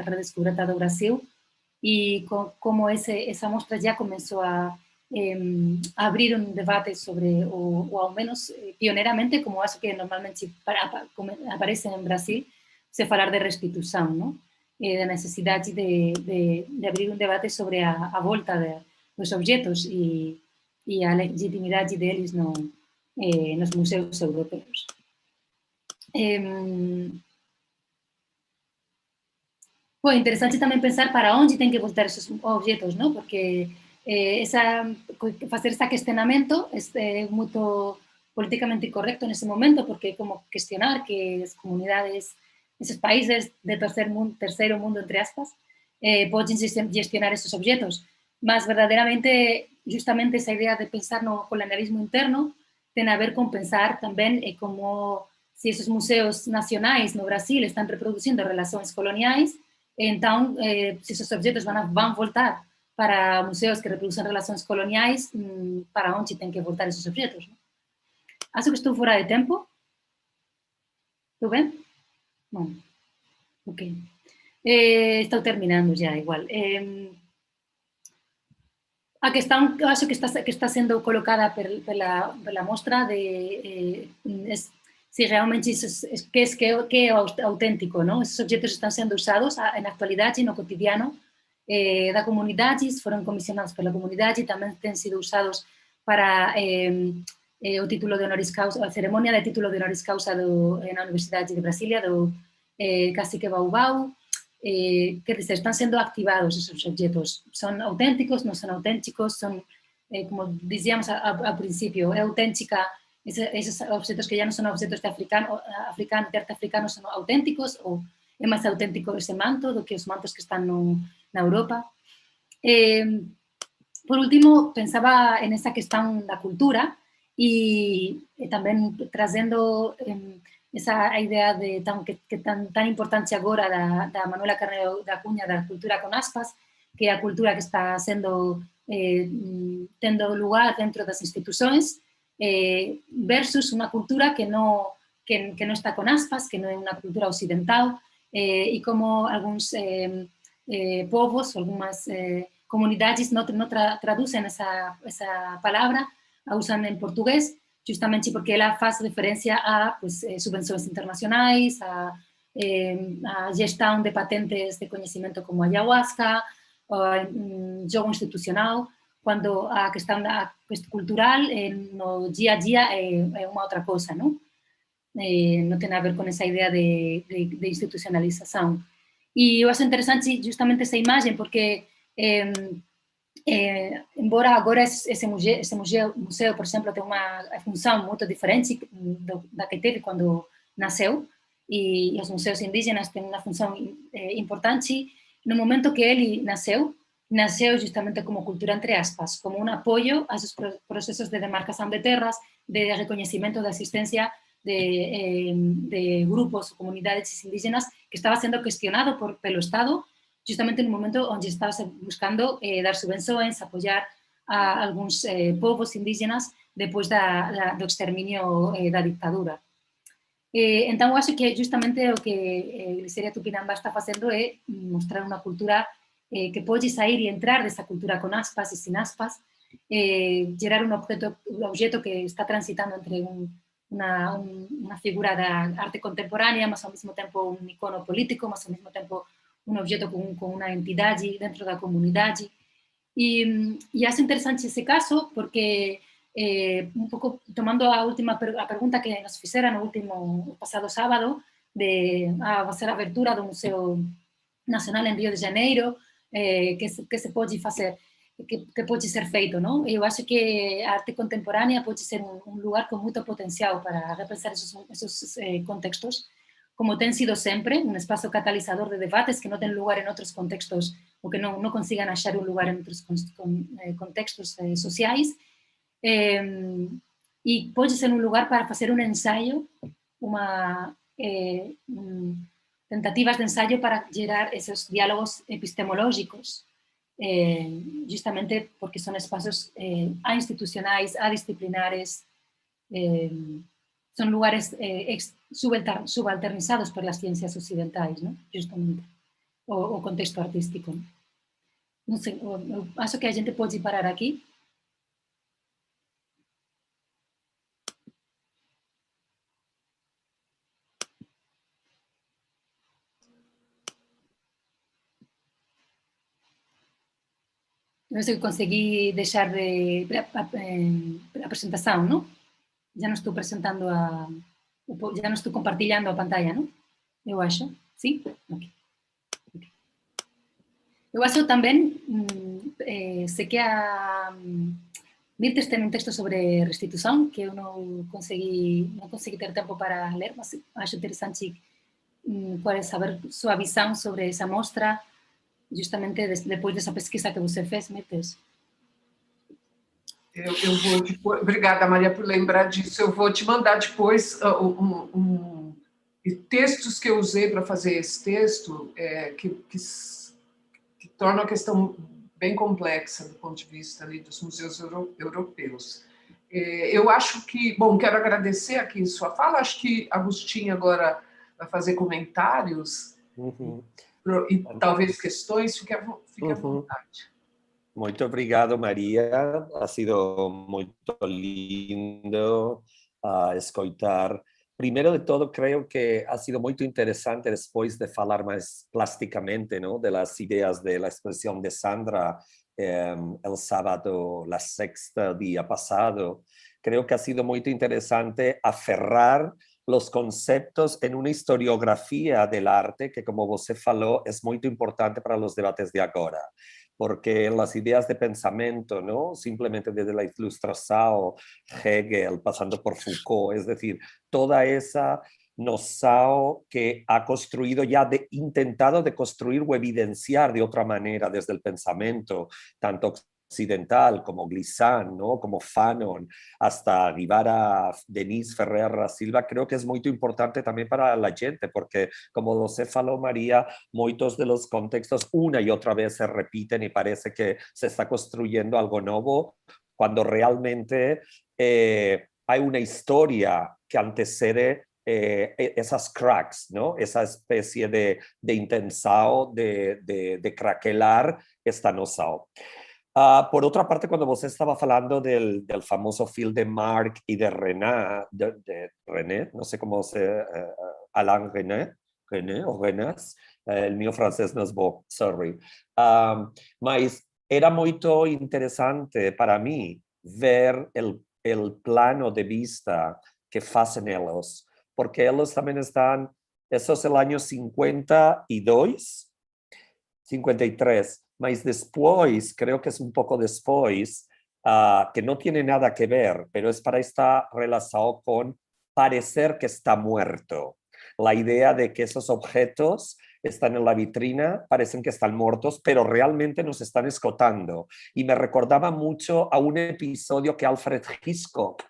redescoberta do Brasil, e como essa mostra já começou a abrir um debate sobre, ou ao menos pioneiramente, como acho que normalmente aparece em Brasil, se falar de restituição, não? Da necessidade de abrir um debate sobre a volta dos objetos e a legitimidade deles nos museus europeus. Foi interessante também pensar para onde tem que voltar esses objetos, não? Porque fazer esse questionamento é muito políticamente incorrecto en ese momento, porque como cuestionar que las comunidades, esos países de tercero mundo, entre aspas, pueden gestionar esos objetos. Más verdaderamente, justamente esa idea de pensar no colonialismo interno tiene a ver con pensar también como si esos museos nacionales no Brasil están reproduciendo relaciones coloniales, entonces si esos objetos van a voltar para museos que reproducen relaciones coloniales, para onde tienen que voltar esos objetos, ¿no? Acho que estou fora de tempo. Estou ben? Non. Ok. Estou terminando ya, igual. A questão, eu acho que está sendo colocada pela mostra de se realmente que é auténtico, non? Esos objetos están sendo usados na actualidade, no cotidiano da comunidade, foron comisionados pela comunidade, tamén ten sido usados para o título de honoris causa, a ceremonia de título de honoris causa na Universidade de Brasilia, do Cacique Baubau. Quer dizer, están sendo activados esos objetos. Son auténticos, non son auténticos, son, como dizíamos ao principio, é auténtica, esos objetos que ya non son objetos de de arte africano son auténticos, ou é máis auténtico ese manto do que os mantos que están na Europa. Por último, pensaba en esa cuestión da cultura e tamén trazendo esa idea de tan importante agora da Manuela Carneiro da Cuña da cultura con aspas, que é a cultura que está sendo tendo lugar dentro das institucións versus unha cultura que non está con aspas, que non é unha cultura occidental, e como algúns povos, algunhas comunidades non traducen esa palabra, a usan en portugués, justamente porque ela faz referencia a subvenções internacionais, a gestão de patentes de conhecimento como a ayahuasca, o jogo institucional, quando a questão cultural no dia a dia é uma outra coisa, não? Não tem a ver com essa ideia de institucionalização. E eu acho interessante justamente essa imagem, porque embora agora esse museu, por exemplo, tem uma função muito diferente da que teve quando nasceu, e os museus indígenas têm uma função importante, no momento que ele nasceu justamente como cultura entre aspas, como un apoio a esos procesos de demarcación de terras, de reconhecimento da existencia de grupos ou comunidades indígenas que estaba sendo cuestionado pelo Estado justamente no momento onde estaba buscando dar subvenções, apoiar a algúns povos indígenas depois do exterminio da dictadura. Entón, eu acho que justamente o que Glyceria Tupinambá está facendo é mostrar unha cultura que pode sair e entrar desa cultura con aspas e sin aspas, gerar un objeto que está transitando entre unha figura da arte contemporánea, mas ao mesmo tempo un icono político, mas ao mesmo tempo un objeto con unha entidade dentro da comunidade. E acho interesante ese caso porque un pouco tomando a pregunta que nos fixera no pasado sábado de facer a abertura do Museo Nacional en Río de Janeiro, que se pode facer, que pode ser feito, non? Eu acho que a arte contemporánea pode ser un lugar con moito potencial para repensar esos contextos, como ten sido sempre, un espazo catalizador de debates que non ten lugar en outros contextos ou que non consigan achar un lugar en outros contextos sociais, e pode ser un lugar para facer un ensaio, tentativas de ensaio para gerar esos diálogos epistemológicos, justamente porque son espazos institucionais, disciplinares, son lugares subalternizados por las ciencias occidentais, ¿no? Justamente, o contexto artístico. Non sei, eu acho que a gente pode parar aquí. Non sei se consegui deixar de a presentación, non? Ya non estou presentando ya non estou compartillando a pantalla, non? Eu acho, sí? Ok. Eu acho tamén, sei que Mirtes tem un texto sobre restitución que eu non consegui ter tempo para ler, mas acho interesante saber súa visão sobre esa mostra, justamente depois dessa pesquisa que você fez, Mirtes. Eu vou depois, obrigada, Maria, por lembrar disso. Eu vou te mandar depois textos que eu usei para fazer esse texto, que tornam a questão bem complexa do ponto de vista ali dos museus europeus. Eu acho que, bom, quero agradecer aqui sua fala, acho que Agostinho agora vai fazer comentários e talvez questões, fique à vontade. Muito obrigado, Maria. Ha sido muito lindo escutar. Primero de todo, creo que ha sido muy interesante después de falar más plásticamente, ¿no?, de las ideas de la exposición de Sandra el sábado, la sexta día pasado. Creo que ha sido muy interesante aferrar los conceptos en una historiografía del arte que, como você falou, es muy importante para los debates de ahora. Porque las ideas de pensamiento, ¿no?, simplemente desde la Ilustración, Hegel, pasando por Foucault, es decir, toda esa noción que ha construido ya, intentado de construir o evidenciar de otra manera desde el pensamiento, tanto occidental como Glissant, ¿no?, como Fanon, hasta arribar a Denise Ferrer Silva, creo que es muy importante también para la gente, porque como você falou, María, muchos de los contextos una y otra vez se repiten y parece que se está construyendo algo nuevo, cuando realmente hay una historia que antecede esas cracks, ¿no?, esa especie de intensao, de craquelar esta noción. Por otra parte, cuando vos estaba hablando del famoso film de Marc y de René, no sé cómo se... Alain René o Renas, el mío francés no es bo, sorry. Mas era muy interesante para mí ver el plano de vista que hacen ellos, porque ellos también están, eso es el año 52, 53, mas después, creo que es un poco después, que no tiene nada que ver, pero es para estar relacionado con parecer que está muerto. La idea de que esos objetos están en la vitrina, parecen que están muertos, pero realmente nos están escotando. Y me recordaba mucho a un episodio que Alfred Hitchcock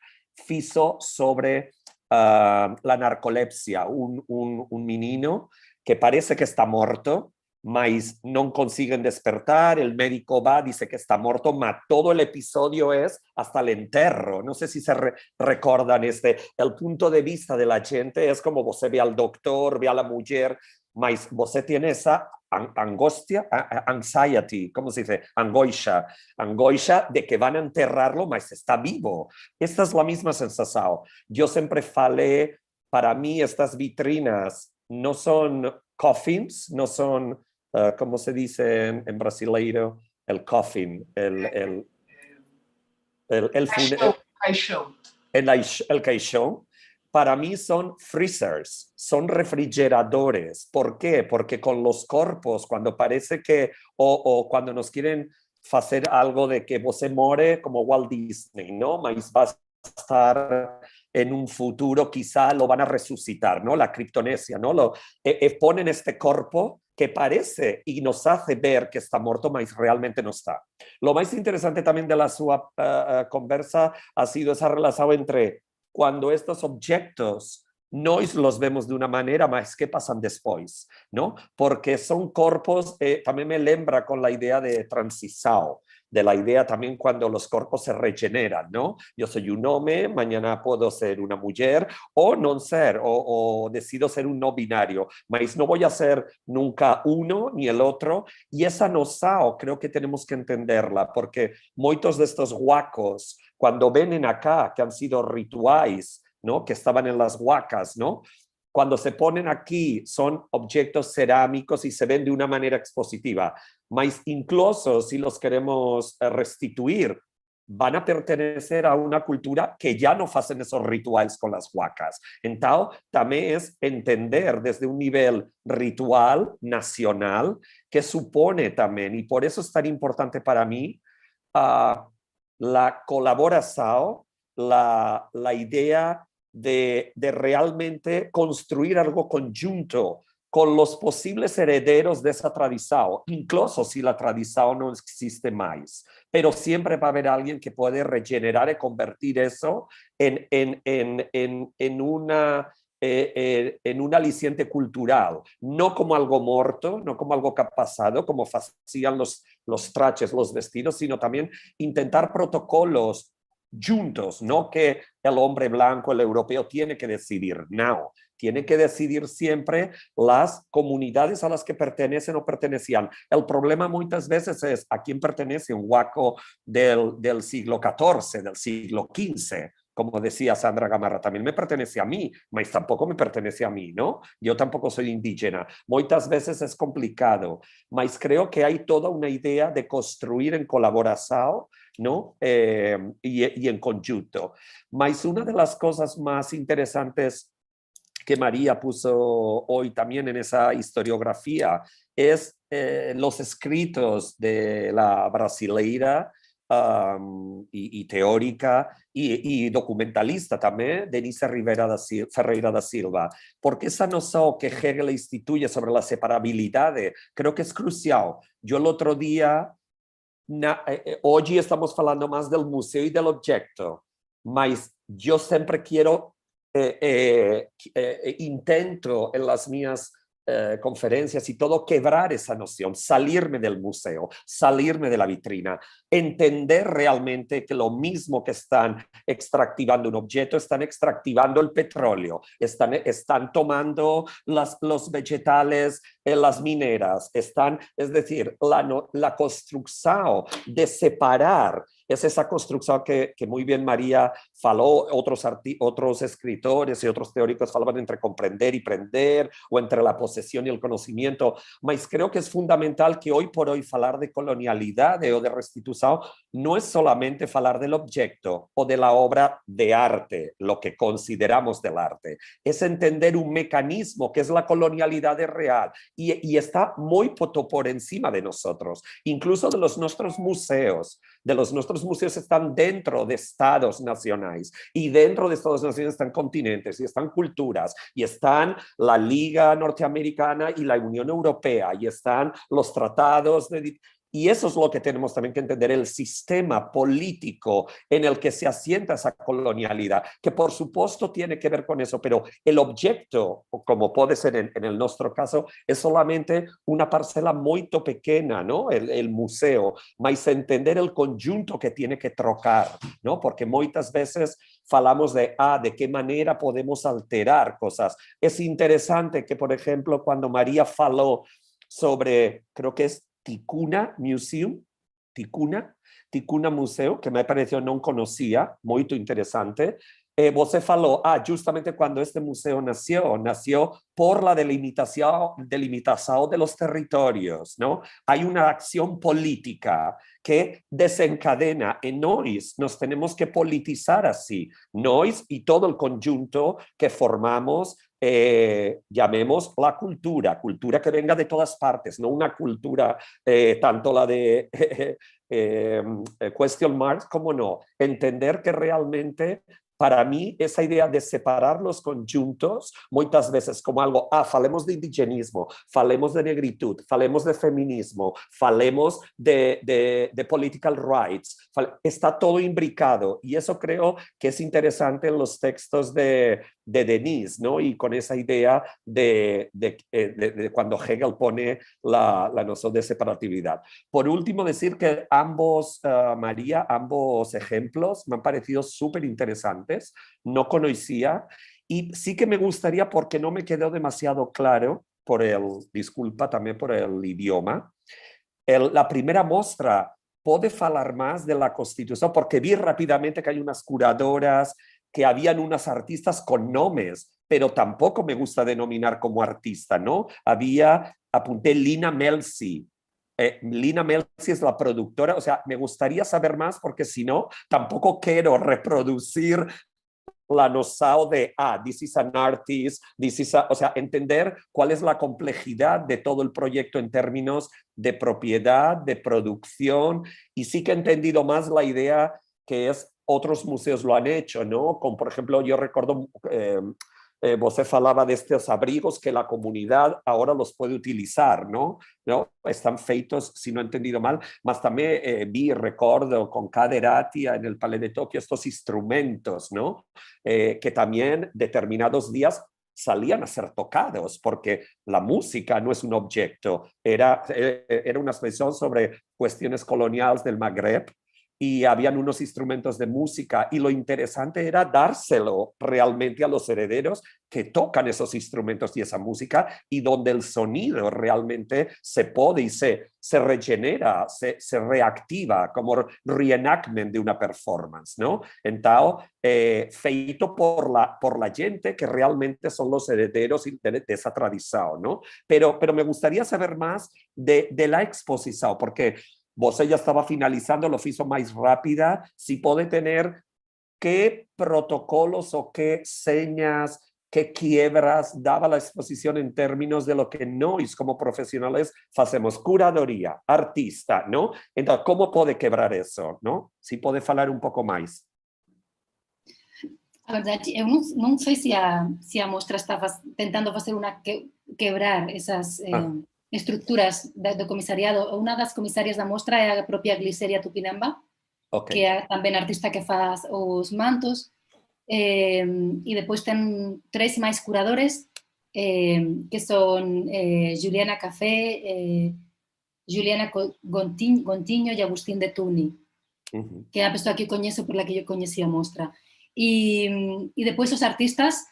hizo sobre la narcolepsia, un menino que parece que está muerto, mas no consiguen despertar, el médico va, dice que está muerto, mas todo el episodio es hasta el entierro. No sé si se recordan el punto de vista de la gente es como você ve al doctor, ve a la mujer, mas você tiene esa angustia, anxiety, ¿cómo se dice? Angoixa de que van a enterrarlo, mas está vivo. Esta es la misma sensación. Yo siempre falé, para mí estas vitrinas no son coffins, no son, ¿cómo se dice en brasileiro? El coffin, el caixão. El caixão. Para mí son freezers, son refrigeradores. ¿Por qué? Porque con los corpos, cuando parece que, o cuando nos quieren hacer algo de que você more como Walt Disney, ¿no? Mas va a estar en un futuro, quizá lo van a resucitar, ¿no? La criptonesia, ¿no? Ponen este cuerpo que parece y nos hace ver que está muerto, mas realmente no está. Lo más interesante también de la sua conversa ha sido esa relación entre cuando estos objetos no los vemos de una manera, mas ¿qué pasan después? ¿No? Porque son cuerpos, también me lembra con la idea de transición, de la idea también cuando los cuerpos se regeneran, ¿no? Yo soy un hombre, mañana puedo ser una mujer, o no ser, o decido ser un no binario, mas no voy a ser nunca uno ni el otro, y esa noción creo que tenemos que entenderla, porque muchos de estos huacos, cuando vienen acá, que han sido rituales, ¿no?, que estaban en las huacas, ¿no?, cuando se ponen aquí son objetos cerámicos y se ven de una manera expositiva, mas incluso si los queremos restituir, van a pertenecer a una cultura que ya no hacen esos rituales con las huacas. Entonces, también es entender desde un nivel ritual nacional que supone también, y por eso es tan importante para mí, la colaboración, la idea de realmente construir algo conjunto con los posibles herederos de esa tradición, incluso si la tradición no existe más. Pero siempre va a haber alguien que puede regenerar y convertir eso en un aliciente cultural, no como algo muerto, no como algo que ha pasado, como hacían los trajes, los vestidos, sino también intentar protocolos juntos, no que el hombre blanco, el europeo, tiene que decidir, no. Tiene que decidir siempre las comunidades a las que pertenecen o pertenecían. El problema muchas veces es a quién pertenece un huaco del siglo XIV, del siglo XV. Como decía Sandra Gamarra, también me pertenece a mí, mas tampoco me pertenece a mí, ¿no? Yo tampoco soy indígena. Muchas veces es complicado, mas creo que hay toda una idea de construir en colaboración, ¿no? Y en conjunto. Mas una de las cosas más interesantes que María puso hoy también en esa historiografía es los escritos de la brasileira y teórica y documentalista también, Denise Ferreira da Silva, porque esa noción que Hegel instituye sobre la separabilidad creo que es crucial. Yo el otro día, hoy estamos hablando más del museo y del objeto, mas yo siempre quiero intento en las mías conferencias y todo quebrar esa noción, salirme del museo, salirme de la vitrina, entender realmente que lo mismo que están extractivando un objeto, están extractivando el petróleo, están tomando los vegetales en las mineras, es decir, la construcción de separar. Es esa construcción que muy bien María faló, otros escritores y otros teóricos falaban entre comprender y prender, o entre la posesión y el conocimiento, mas creo que es fundamental que hoy por hoy hablar de colonialidad o de restitución no es solamente hablar del objeto o de la obra de arte, lo que consideramos del arte, es entender un mecanismo que es la colonialidad real y está muy por encima de nosotros, incluso de nuestros museos. Nuestros museos están dentro de estados nacionales y dentro de estados nacionales están continentes y están culturas y están la Liga Norteamericana y la Unión Europea y están los tratados y eso es lo que tenemos también que entender, el sistema político en el que se asienta esa colonialidad, que por supuesto tiene que ver con eso, pero el objeto, como puede ser en nuestro caso, es solamente una parcela muy pequeña, ¿no? El museo, mas entender el conjunto que tiene que trocar, ¿no? Porque muchas veces falamos de qué manera podemos alterar cosas. Es interesante que, por ejemplo, cuando María faló sobre, creo que es Ticuna Museum, Ticuna Museo, que me pareció no conocía, muy interesante. Você falou, justamente cuando este museo nació por la delimitación de los territorios, ¿no? Hay una acción política que desencadena en nos tenemos que politizar así, nos y todo el conjunto que formamos, llamemos la cultura que venga de todas partes, no una cultura tanto la de question marks como no, entender que realmente para mí, esa idea de separar los conjuntos, muchas veces como algo, falemos de indigenismo, falemos de negritud, falemos de feminismo, falemos de political rights, está todo imbricado y eso creo que es interesante en los textos de Denise, ¿no? Y con esa idea de cuando Hegel pone la noción de separatividad. Por último, decir que ambos, María, ambos ejemplos me han parecido súper interesantes. No conocía y sí que me gustaría, porque no me quedó demasiado claro, disculpa también por el idioma, la primera muestra puede hablar más de la Constitución, porque vi rápidamente que hay unas curadoras, que habían unas artistas con nombres, pero tampoco me gusta denominar como artista, ¿no? Apunté Lina Melzi. Lina Melzi es la productora, o sea, me gustaría saber más porque si no, tampoco quiero reproducir la noción de, this is an artist, o sea, entender cuál es la complejidad de todo el proyecto en términos de propiedad, de producción, y sí que he entendido más la idea que es otros museos lo han hecho, ¿no? Como por ejemplo, yo recuerdo, você falava destes abrigos que la comunidad ahora los puede utilizar, ¿no? ¿No? Están feitos, si no he entendido mal, mas también vi, recuerdo con Caderati en el Palais de Tokio estos instrumentos, ¿no? Que también determinados días salían a ser tocados, porque la música no es un objeto, era una expresión sobre cuestiones coloniales del Magreb, y habían unos instrumentos de música y lo interesante era dárselo realmente a los herederos que tocan esos instrumentos y esa música y donde el sonido realmente se pode y se regenera, se reactiva como reenactment de una performance, ¿no? Entonces, feito por la gente que realmente son los herederos de esa tradición, ¿no? Pero me gustaría saber más de la exposición, porque você ya estaba finalizando, lo hizo más rápida, si puede tener qué protocolos o qué señas, qué quiebras daba la exposición en términos de lo que nós, como profesionales, hacemos, curadoría, artista, ¿no? Entonces, ¿cómo puede quebrar eso, no? Si puede falar un pouco mais. A verdade, eu não sei se a mostra está tentando fazer quebrar essas estruturas do comissariado. Uma das comissárias da mostra é a própria Gliceria Tupinamba, que é também a artista que faz os mantos, e depois tem 3 máis curadores, que são Juliana Café, Juliana Gontiño e Agustín de Tuni, que é a pessoa que conheço, por la que eu conheci a mostra. Y después los artistas,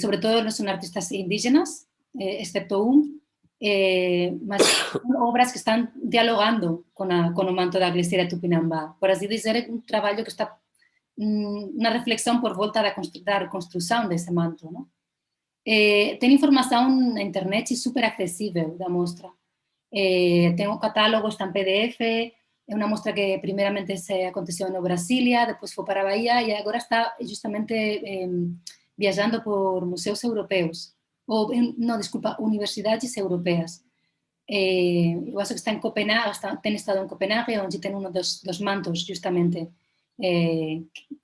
sobre todo no son artistas indígenas, excepto mas son obras que están dialogando con el manto da Gliceria Tupinamba. Por así decir, é un traballo que está una reflexión por volta da reconstrucción desse manto, ¿no? Ten información na internet super accesible da mostra. Ten un catálogo, está en PDF. É uma mostra que primeiramente aconteceu no Brasília, depois foi para a Bahia e agora está justamente viajando por museus europeus. Universidades europeias. Eu acho que está em Copenhague, tem estado em Copenhague, onde tem um dos mantos, justamente,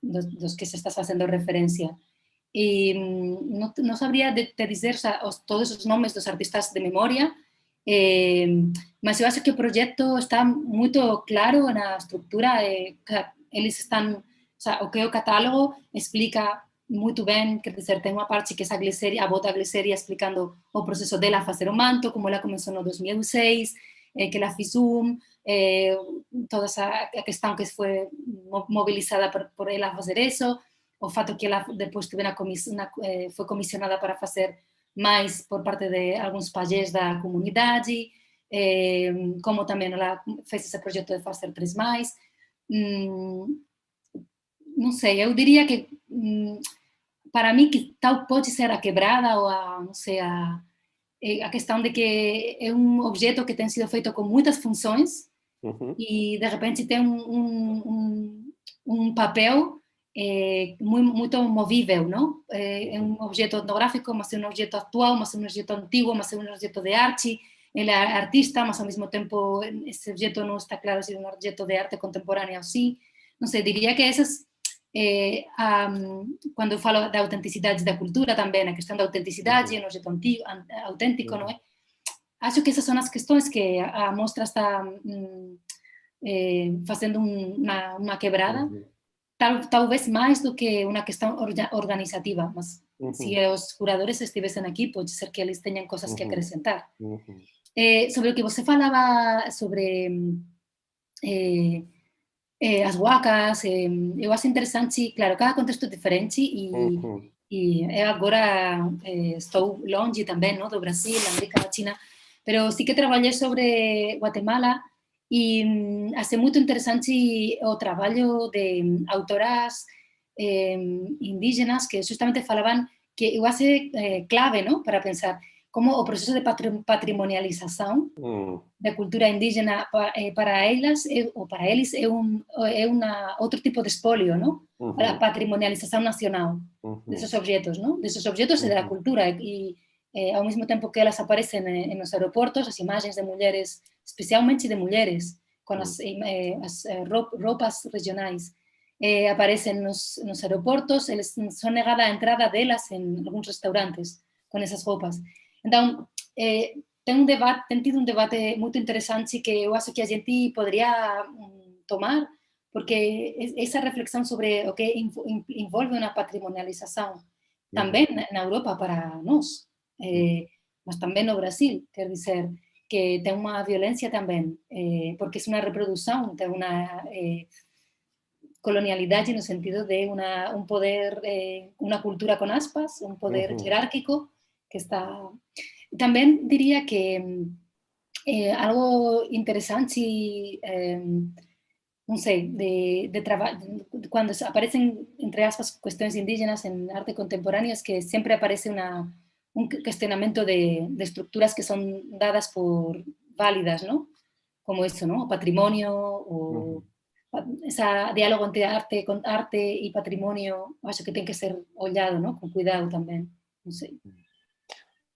dos que se está fazendo referência. E não saberia te dizer todos os nomes dos artistas de memória, mas eu acho que o projeto está muito claro na estrutura. Eles estão, o que é o catálogo explica muito bem, quer dizer, tem uma parte que é a avó da Gliceria explicando o processo dela a fazer o manto, como ela começou no 2006, que ela fez toda essa questão que foi mobilizada por ela a fazer isso, o fato que ela depois foi comissionada para fazer mais por parte de alguns pajés da comunidade, como também ela fez esse projeto de fazer 3 mais. Não sei, eu diria que para mim que tal pode ser a quebrada ou a questão de que é um objeto que tem sido feito com muitas funções e de repente tem um papel muito movível, não? É um objeto etnográfico, mas é um objeto atual, mas é um objeto antigo, mas é um objeto de arte. Ele é artista, mas ao mesmo tempo esse objeto não está claro se é um objeto de arte contemporânea ou sim. Não sei, diria que essas, quando eu falo da autenticidade da cultura também, a questão da autenticidade, é um objeto autêntico, não é? Acho que essas são as questões que a mostra está fazendo uma quebrada. Talvez mais do que uma questão organizativa, mas se os curadores estivessem aqui, pode ser que eles tenham coisas que acrescentar. Sobre o que você falava sobre as huacas, eu acho interessante, claro, cada contexto é diferente e eu agora estou longe também, não, do Brasil, da América Latina, mas sí que trabalhei sobre Guatemala. E é muito interessante o trabalho de autoras indígenas que justamente falavam que eu acho clave, não, para pensar como o processo de patrimonialização da cultura indígena para elas ou para eles é outro tipo de espólio, não? A patrimonialização nacional desses objetos, não? Desses objetos e da cultura e ao mesmo tempo que elas aparecem nos aeroportos, as imagens de mulheres, especialmente de mulheres, com as roupas regionais. aparecen nos aeroportos, eles son negada a entrada delas en algúns restaurantes con esas roupas. Entón, ten tido un debate moito interesante que eu acho que a xente podría tomar, porque esa reflexión sobre o que envolve unha patrimonialización tamén na Europa para nós, mas tamén no Brasil, quer dizer, que ten unha violencia tamén, porque é unha reproducción, ten unha colonialidade no sentido de un poder, unha cultura con aspas, un poder jerárquico que está... Tamén diría que algo interesante, non sei, cando aparecen, entre aspas, cuestións indígenas en arte contemporáneo, es que sempre aparece un cuestionamento de estructuras que son dadas por válidas, ¿no? Como eso, ¿no? O patrimonio, o ese diálogo entre arte e patrimonio, acho que ten que ser ollado, ¿no? Con cuidado tamén, non sei.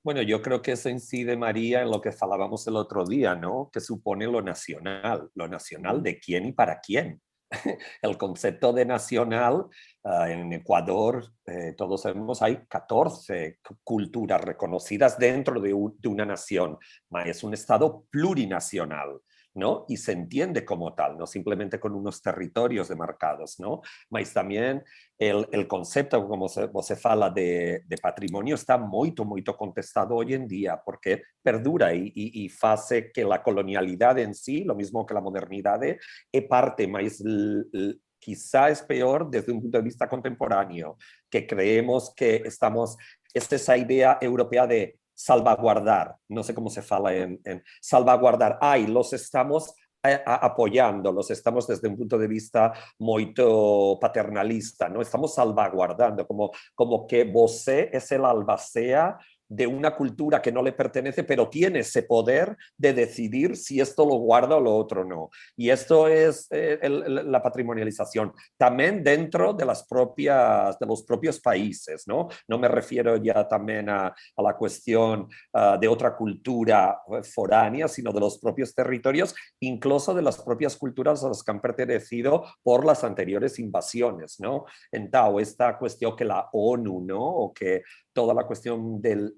Bueno, yo creo que eso incide, María, en lo que hablábamos el otro día, ¿no? Que supone lo nacional de quién y para quién. El concepto de nacional, en Ecuador, todos sabemos, hay 14 culturas reconocidas dentro de una nación, es un estado plurinacional, ¿no? Y se entiende como tal, no simplemente con unos territorios demarcados, ¿no? Mas también el concepto, como se fala de patrimonio, está muy contestado hoy en día, porque perdura y hace que la colonialidad en sí, lo mismo que la modernidad, es parte, mas quizá es peor desde un punto de vista contemporáneo, que creemos que estamos, es esa idea europea de salvaguardar, no sé cómo se fala en salvaguardar, los estamos apoyando, los estamos desde un punto de vista muy paternalista, ¿no? Estamos salvaguardando, como que você es el albacea de una cultura que no le pertenece, pero tiene ese poder de decidir si esto lo guarda o lo otro no. Y esto es la patrimonialización, también dentro de los propios países, ¿no? No me refiero ya también a la cuestión de otra cultura foránea, sino de los propios territorios, incluso de las propias culturas a las que han pertenecido por las anteriores invasiones, ¿no? Entonces, esta cuestión que la ONU, ¿no? O que toda la cuestión del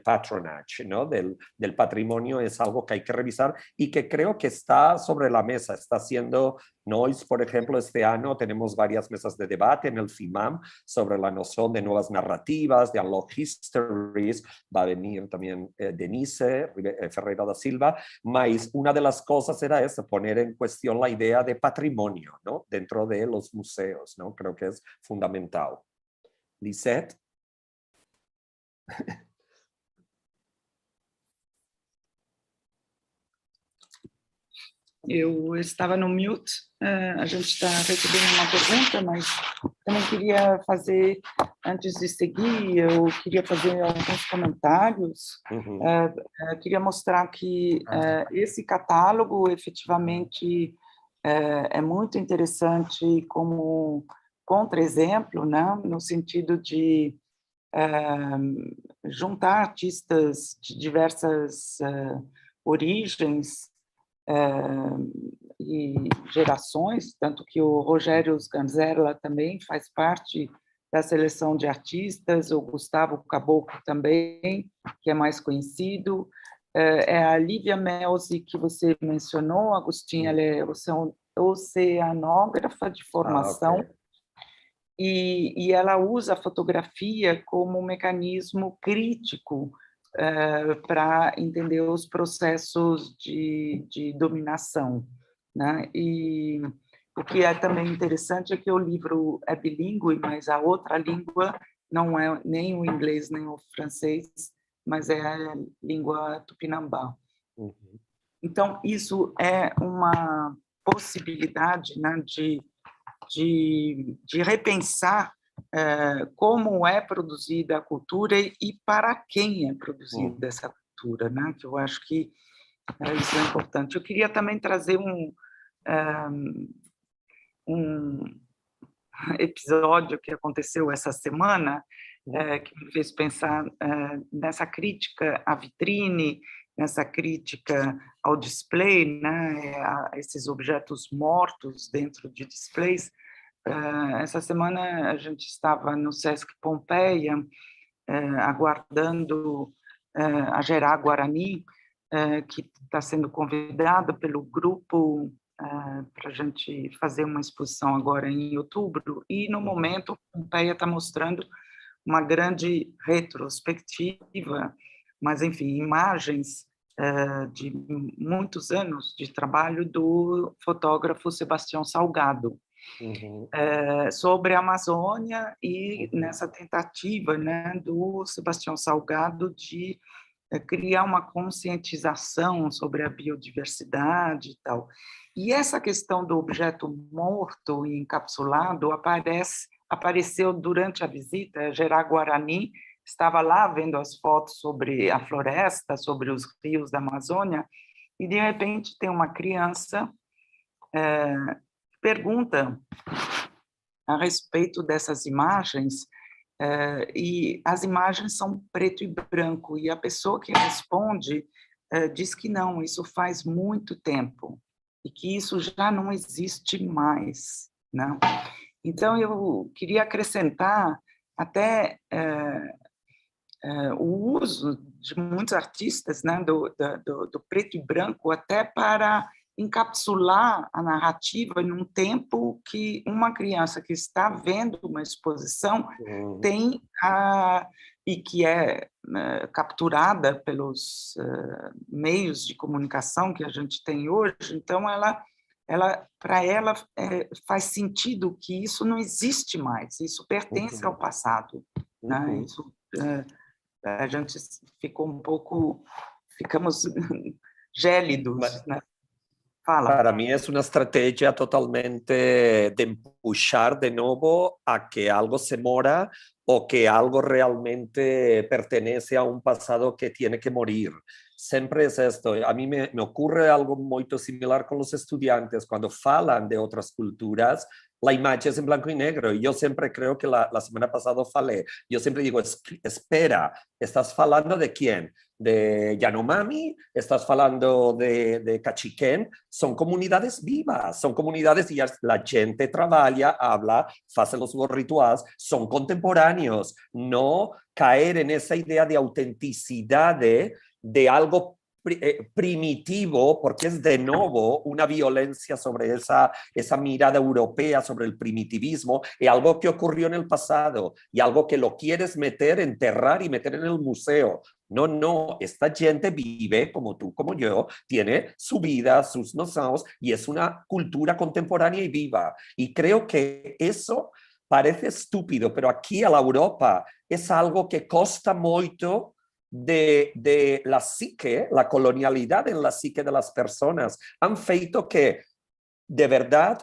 patronage, ¿no? del patrimonio es algo que hay que revisar y que creo que está sobre la mesa, está siendo, NOIS, por ejemplo, este año tenemos varias mesas de debate en el FIMAM sobre la noción de nuevas narrativas, de unlock histories, va a venir también Denise Ferreira da Silva, mas una de las cosas era esa, poner en cuestión la idea de patrimonio, ¿no? Dentro de los museos, ¿no? Creo que es fundamental. Lisette? Eu estava no mute, a gente está recebendo uma pergunta, mas também queria fazer, antes de seguir, eu queria fazer alguns comentários. Queria mostrar que esse catálogo, efetivamente, é muito interessante como contra-exemplo, né? No sentido de juntar artistas de diversas origens, e gerações, tanto que o Rogério Sganzerla também faz parte da seleção de artistas, o Gustavo Caboclo também, que é mais conhecido, a Lívia Melzi, que você mencionou, Agostinho, ela é oceanógrafa de formação, e ela usa a fotografia como um mecanismo crítico para entender os processos de dominação, né? E o que é também interessante é que o livro é bilíngue, mas a outra língua não é nem o inglês nem o francês, mas é a língua tupinambá. Então, isso é uma possibilidade, né, de repensar como é produzida a cultura e para quem é produzida essa cultura, né? Que eu acho que isso é importante. Eu queria também trazer um episódio que aconteceu essa semana, que me fez pensar nessa crítica à vitrine, nessa crítica ao display, né? A esses objetos mortos dentro de displays, essa semana a gente estava no Sesc Pompeia, aguardando a Gerá Guarani, que está sendo convidada pelo grupo para a gente fazer uma exposição agora em outubro, e no momento Pompeia está mostrando uma grande retrospectiva, mas enfim, imagens de muitos anos de trabalho do fotógrafo Sebastião Salgado, sobre a Amazônia, e nessa tentativa, né, do Sebastião Salgado de criar uma conscientização sobre a biodiversidade e tal. E essa questão do objeto morto e encapsulado apareceu durante a visita. Gerá Guarani estava lá vendo as fotos sobre a floresta, sobre os rios da Amazônia, e de repente tem uma criança pergunta a respeito dessas imagens, e as imagens são preto e branco, e a pessoa que responde diz que não, isso faz muito tempo, e que isso já não existe mais, né? Então, eu queria acrescentar até o uso de muitos artistas, né, do preto e branco, até para encapsular a narrativa num tempo que uma criança que está vendo uma exposição tem e que é capturada pelos meios de comunicação que a gente tem hoje. Então, para ela faz sentido que isso não existe mais, isso pertence ao passado, né? Isso, a gente ficamos gélidos, né? Fala. Para mí es una estrategia totalmente de empujar de nuevo a que algo se mora o que algo realmente pertenece a un pasado que tiene que morir. Siempre es esto. A mí me ocurre algo muy similar con los estudiantes. Cuando falan de otras culturas, la imagen es en blanco y negro. Y yo siempre creo que la semana pasada falé. Yo siempre digo, espera, ¿estás falando de quién? ¿De Yanomami? ¿Estás falando de Cachiquén? Son comunidades vivas, son comunidades y la gente trabaja, habla, hace los rituales, son contemporáneos. No caer en esa idea de autenticidad de algo primitivo, porque es de nuevo una violencia sobre esa mirada europea sobre el primitivismo, y algo que ocurrió en el pasado, y algo que lo quieres meter, enterrar y meter en el museo. No, esta gente vive como tú, como yo, tiene su vida, sus nociones, y es una cultura contemporánea y viva. Y creo que eso parece estúpido, pero aquí a la Europa es algo que costa mucho de la psique, la colonialidad en la psique de las personas. Han feito que, de verdad,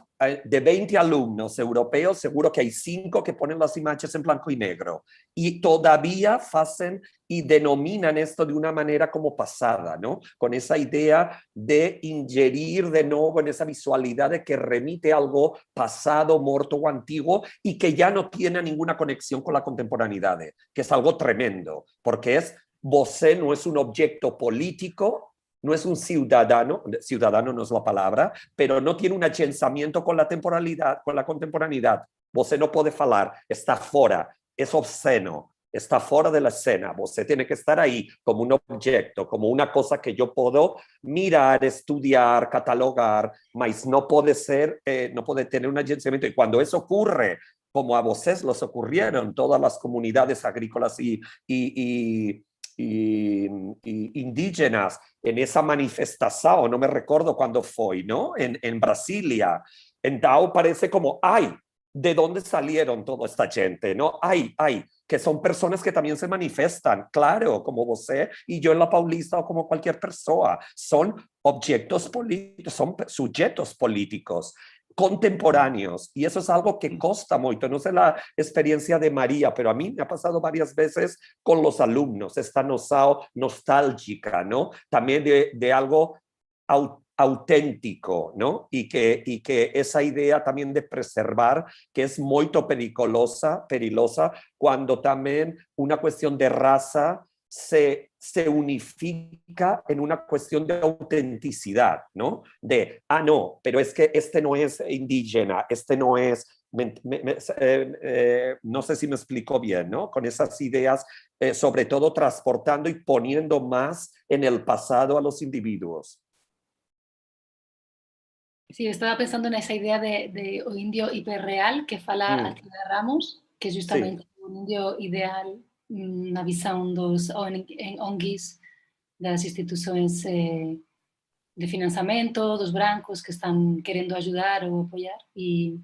de 20 alumnos europeos, seguro que hay 5 que ponen las imágenes en blanco y negro. Y todavía hacen y denominan esto de una manera como pasada, ¿no? Con esa idea de ingerir de nuevo en esa visualidad de que remite a algo pasado, muerto o antiguo y que ya no tiene ninguna conexión con la contemporaneidad, que es algo tremendo, porque você no es un objeto político, no es un ciudadano no es la palabra, pero no tiene un agenciamiento con la temporalidad, con la contemporaneidad. Você no puede falar, está fuera, es obsceno, está fuera de la escena. Você tiene que estar ahí como un objeto, como una cosa que yo puedo mirar, estudiar, catalogar, mas no puede ser, no puede tener un agenciamiento. Y cuando eso ocurre, como a vocês los ocurrieron, todas las comunidades agrícolas y indígenas en esa manifestación, no me recuerdo cuándo fue, ¿no? En Brasilia. Entonces parece como, ay, ¿de dónde salieron toda esta gente? ¿No? Ay, que son personas que también se manifiestan, claro, como você y yo en la Paulista o como cualquier persona. Son objetos políticos, son sujetos políticos contemporáneos, y eso es algo que costa mucho. No sé la experiencia de María, pero a mí me ha pasado varias veces con los alumnos, esta nostálgica, ¿no? También de algo auténtico, ¿no? Y que esa idea también de preservar, que es muy perilosa, cuando también una cuestión de raza se unifica en una cuestión de autenticidad, ¿no? De, no, pero es que este no es indígena, este no es no sé si me explico bien, ¿no? Con esas ideas, sobre todo transportando y poniendo más en el pasado a los individuos. Sí, estaba pensando nessa idea de o indio hiperreal que fala Alcide Ramos, que é justamente o indio ideal na visão dos ONGs, das instituições de financiamento, dos brancos que están querendo ajudar ou apoiar, e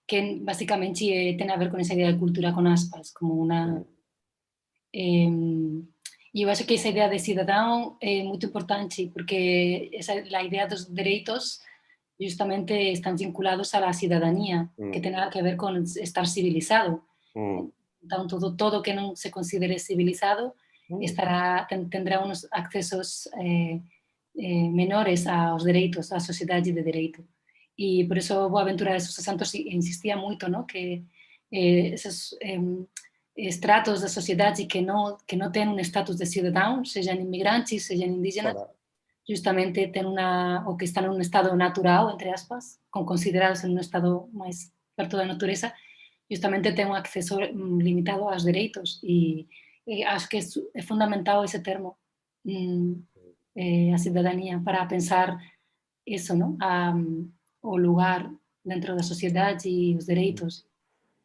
que basicamente tem a ver com essa ideia de cultura com aspas, como uma... E eu acho que essa ideia de cidadão é muito importante, porque a ideia dos direitos justamente están vinculados a la ciudadanía, que tiene que ver con estar civilizado. Entonces, todo que no se considere civilizado tendrá unos accesos menores aos dereitos, á sociedade de dereito. E por eso Boaventura de Sousa Santos insistía moito, ¿no? Que esos estratos da sociedade que non ten un estatus de cidadão, sejam inmigrantes, sejam indígenas, justamente o que están en un estado natural, entre aspas, considerados en un estado máis perto da natureza, justamente ten un acceso limitado aos dereitos, e acho que é fundamental ese termo, a cidadanía, para pensar eso, ¿no? O lugar dentro da sociedade e os dereitos.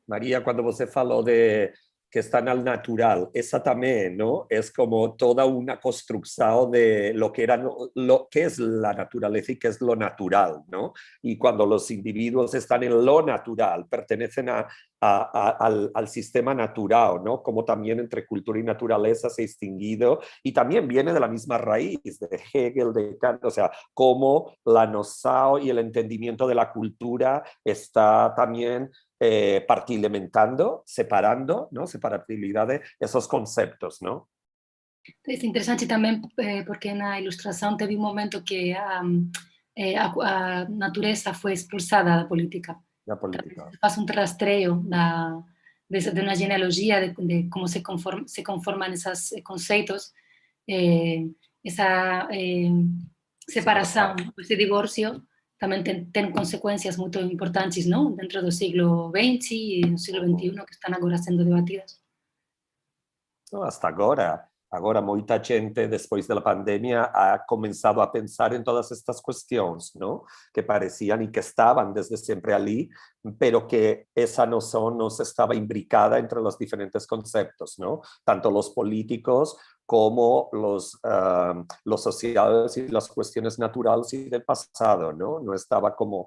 María, cuando você falou de que están al natural, esa también, ¿no? Es como toda una construcción de lo que era, lo que es la naturaleza y qué es lo natural, ¿no? Y cuando los individuos están en lo natural, pertenecen al sistema natural, ¿no? Como también entre cultura y naturaleza se ha distinguido, y también viene de la misma raíz de Hegel, de Kant, o sea, cómo la noción y el entendimiento de la cultura está también partimentando, separando, ¿no? Separabilidad de esos conceptos, ¿no? É interesante tamén porque na ilustración teve un momento que a natureza foi expulsada da política. La política. Faz un rastreio de una genealogía de como se conforman esos conceitos, esa separación, ese divorcio, tamén ten consecuencias moito importantes, ¿no? Dentro do siglo XX e do siglo XXI que están agora sendo debatidas. No, hasta agora. Agora, muita gente, después de la pandemia, ha comenzado a pensar en todas estas cuestiones, ¿no? Que parecían y que estaban desde siempre allí, pero que esa noción no estaba imbricada entre los diferentes conceptos, ¿no? Tanto los políticos como los sociales y las cuestiones naturales y del pasado, ¿no? No estaba como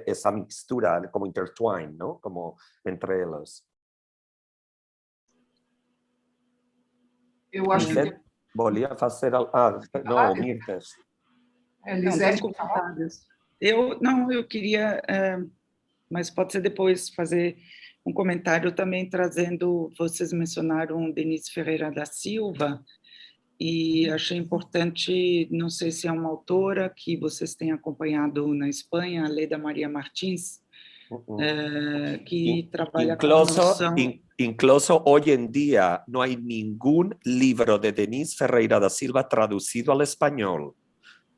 esa mixtura, como intertwined, ¿no? Como entre ellos. Eu acho que... Volia fazer... não, Mirtes. Lisete, eu queria, mas pode ser depois, fazer um comentário também trazendo, vocês mencionaram Denise Ferreira da Silva, e achei importante, não sei se é uma autora que vocês têm acompanhado na Espanha, a Leda Maria Martins, que trabalha com noção... Incluso hoy en día no hay ningún libro de Denise Ferreira da Silva traducido al español.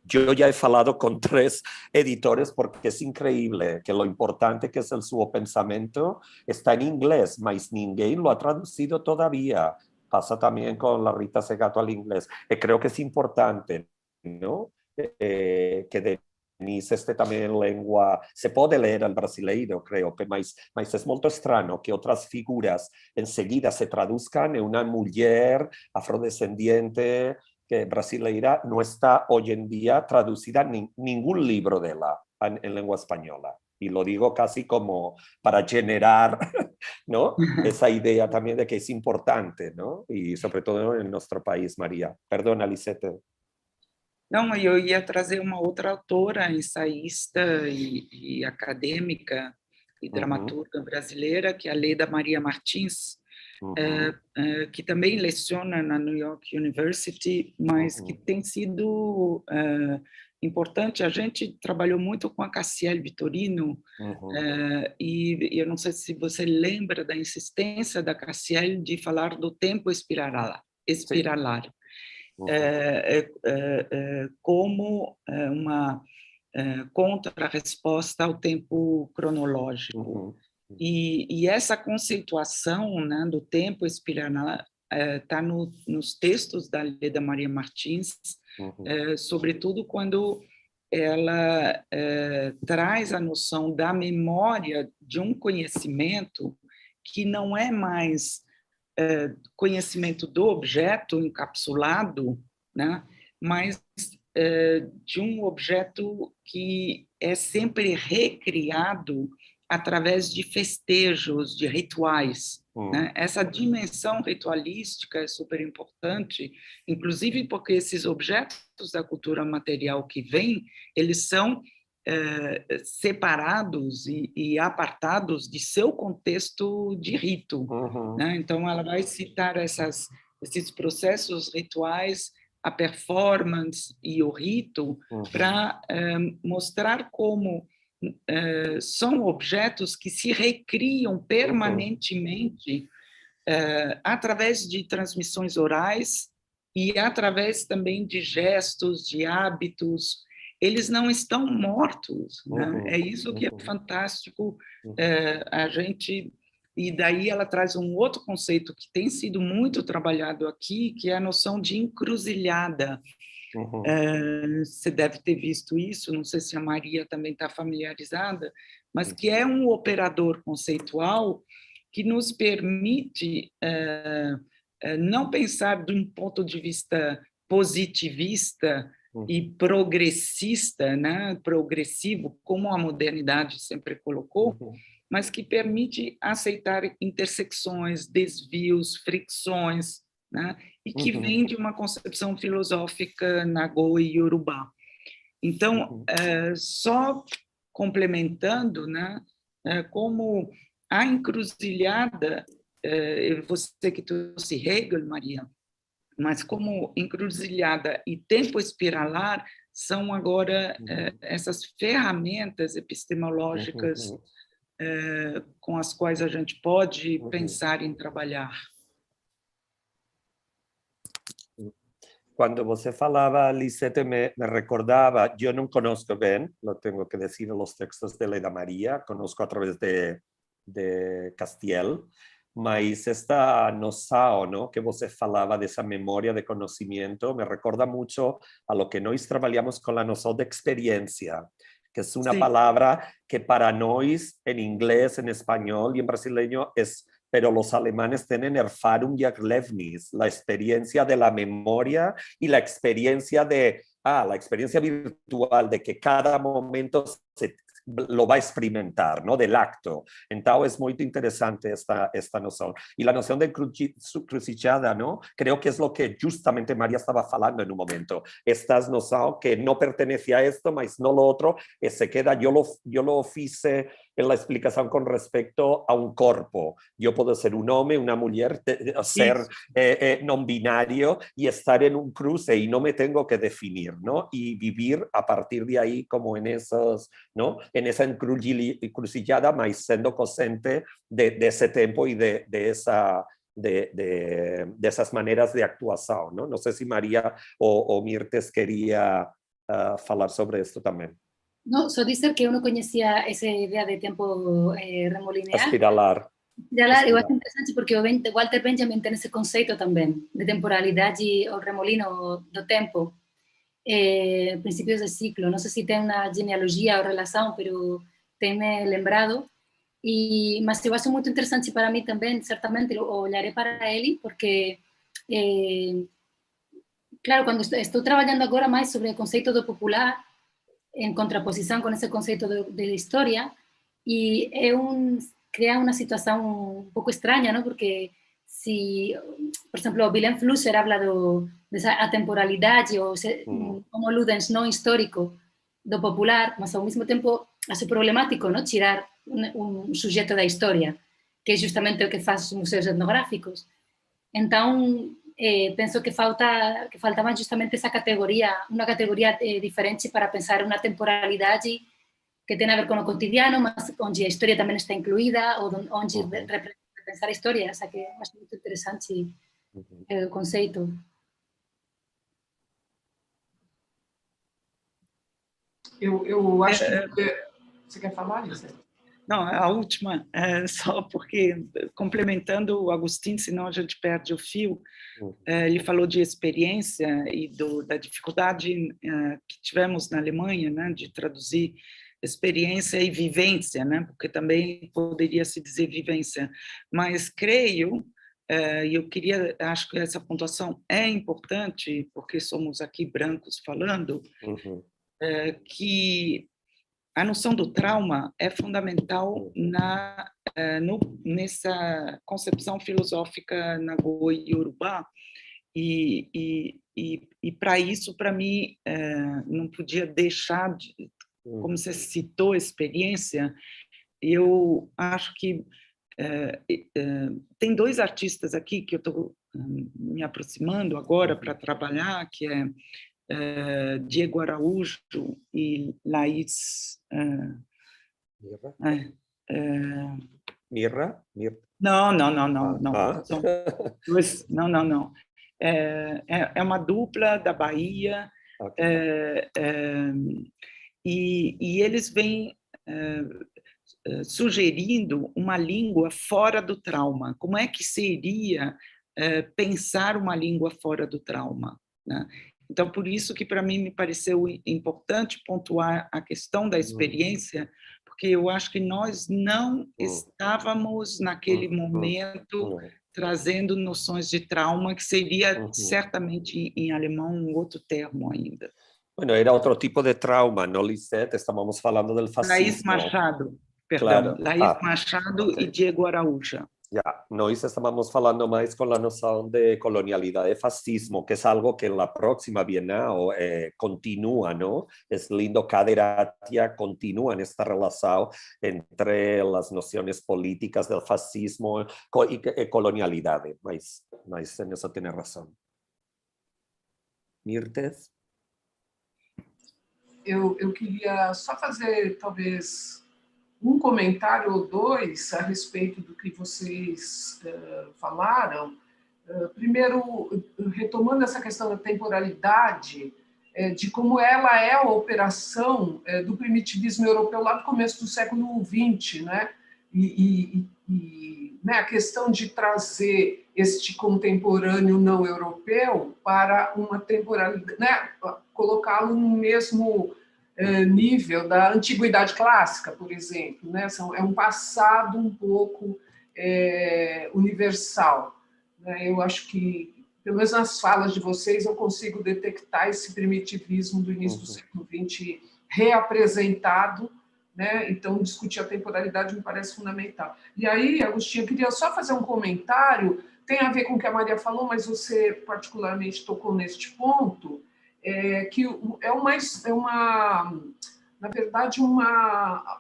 Yo ya he hablado con 3 editores porque es increíble que lo importante que es el su pensamiento está en inglés, mas ninguém lo ha traducido todavía. Pasa también con la Rita Segato al inglés. Creo que es importante, ¿no? Que Denise también en lengua, se puede leer al brasileiro, creo, mas es muy extraño que otras figuras enseguida se traduzcan en una mujer afrodescendiente que brasileira no está hoy en día traducida ningún libro de ella en lengua española. Y lo digo casi como para generar, ¿no? Esa idea también de que es importante, ¿no? Y sobre todo en nuestro país, María. Perdona, Lisette. Não, eu ia trazer uma outra autora, ensaísta e acadêmica e dramaturga brasileira, que é a Leda Maria Martins, que também leciona na New York University, mas que tem sido importante. A gente trabalhou muito com a Cassiele Vitorino, e eu não sei se você lembra da insistência da Cassiele de falar do tempo espiralar. Como uma contra-resposta ao tempo cronológico. E essa conceituação, né, do tempo espiralar está nos textos da Leda Maria Martins, sobretudo quando ela traz a noção da memória de um conhecimento que não é mais conhecimento do objeto encapsulado, né, mas de um objeto que é sempre recriado através de festejos, de rituais. Né? Essa dimensão ritualística é super importante, inclusive porque esses objetos da cultura material que vêm, eles são separados e apartados de seu contexto de rito. Né? Então, ela vai citar esses processos rituais, a performance e o rito, para mostrar como são objetos que se recriam permanentemente através de transmissões orais e através também de gestos, de hábitos. Eles não estão mortos, né? É isso que é fantástico. A gente... E daí ela traz um outro conceito que tem sido muito trabalhado aqui, que é a noção de encruzilhada. Você deve ter visto isso, não sei se a Maria também está familiarizada, mas que é um operador conceitual que nos permite não pensar de um ponto de vista positivista e progressista, né, progressivo, como a modernidade sempre colocou, mas que permite aceitar intersecções, desvios, fricções, né, e que vem de uma concepção filosófica Nagô e Yorubá. Então, só complementando, né, como a encruzilhada, você que trouxe Hegel, Maria, mas como encruzilhada e tempo espiralar são agora essas ferramentas epistemológicas com as quais a gente pode pensar em trabalhar. Cuando você falaba, Lisette, me recordaba, yo no conozco bien, lo tengo que decir, los textos de Leda María, conozco a través de Castiel, mas esta noção, ¿no?, que você falava dessa memória de conhecimento, me recorda muito a lo que nós trabalhamos com a noção de experiência, que é uma palavra que para nós, en inglés, en español y en brasileño, es... pero los alemanes tienen Erfahrung y Erlebnis, la experiencia de la memoria y la experiencia la experiencia virtual de que cada momento lo va a experimentar, ¿no?, del acto. Entonces es muy interesante esta noción. Y la noción de crucificada, ¿no?, creo que es lo que justamente María estaba falando en un momento. Esta noción que no pertenece a esto, mas no lo otro, se queda, yo lo hice en la explicación con respecto a un cuerpo. Yo puedo ser un hombre, una mujer, ser no binario y estar en un cruce y no me tengo que definir, ¿no? Y vivir a partir de ahí como en esos, ¿no?, en esa encrucijada, mas siendo consciente de ese tiempo y de esas maneras de actuación, ¿no? No sé si María o Mirtes quería hablar sobre esto también. No, só dizer que eu não conhecia essa ideia de tempo remolinear. Espiralar. Espiralar, eu acho interessante porque o Walter Benjamin tem esse conceito também de temporalidade ou remolino do tempo, princípios de ciclo. Não sei se tem uma genealogia ou relação, mas tem-me lembrado. Mas eu acho muito interessante para mim também, certamente olharei para ele, porque, claro, quando estou trabalhando agora mais sobre o conceito do popular, en contraposición con ese concepto de historia, y crea una situación un poco extraña, ¿no? Porque si, por ejemplo, Willem Flusser habla de esa atemporalidad o como Ludens no histórico do popular, mas ao mesmo tempo é problemático, ¿no?, tirar un sujeto da historia, que é justamente o que faz os museos etnográficos. Então, penso que faltava justamente essa categoria, uma categoria diferente para pensar uma temporalidade que tem a ver com o cotidiano, mas onde a história também está incluída, ou onde repensar a história. Acho que acho muito interessante o conceito. Eu acho que... Você quer falar, Lisa? Não, a última, só porque, complementando o Agustin, senão a gente perde o fio, ele falou de experiência e da dificuldade que tivemos na Alemanha, né, de traduzir experiência e vivência, né, porque também poderia se dizer vivência, mas creio, e eu acho que essa pontuação é importante, porque somos aqui brancos falando, que a noção do trauma é fundamental nessa concepção filosófica Nagô-Yorubá, e para isso, para mim, não podia deixar de, como você citou, experiência, eu acho que tem dois artistas aqui que eu estou me aproximando agora para trabalhar, que é Diego Araújo e Laís... Mirra? Não. Ah. São dois, não. É uma dupla da Bahia, e eles vêm sugerindo uma língua fora do trauma. Como é que seria pensar uma língua fora do trauma, né? Então, por isso que para mim me pareceu importante pontuar a questão da experiência, porque eu acho que nós não estávamos naquele momento trazendo noções de trauma, que seria certamente em alemão um outro termo ainda. Bueno, era outro tipo de trauma, não, Lisette? Estávamos falando do fascismo. Laís Machado, perdão. Claro. Laís Machado okay. E Diego Araújo. Ya, nós estamos falando mais com a noção de colonialidade e fascismo, que é algo que na próxima Bienal continua, não? É lindo, cada Iratia continua nesta relação entre as noções políticas do fascismo e colonialidade, mas nisso tem razão. Mirtes? Eu queria só fazer, talvez, um comentário ou dois a respeito do que vocês falaram. Primeiro, retomando essa questão da temporalidade, de como ela é a operação do primitivismo europeu lá no começo do século XX, né? Né, a questão de trazer este contemporâneo não europeu para uma temporalidade, né, colocá-lo no mesmo nível da antiguidade clássica, por exemplo, né? É um passado um pouco universal, né? Eu acho que, pelo menos nas falas de vocês, eu consigo detectar esse primitivismo do início do século XX reapresentado, né? Então, discutir a temporalidade me parece fundamental. E aí, Agostinho, eu queria só fazer um comentário, tem a ver com o que a Maria falou, mas você particularmente tocou neste ponto, que na verdade,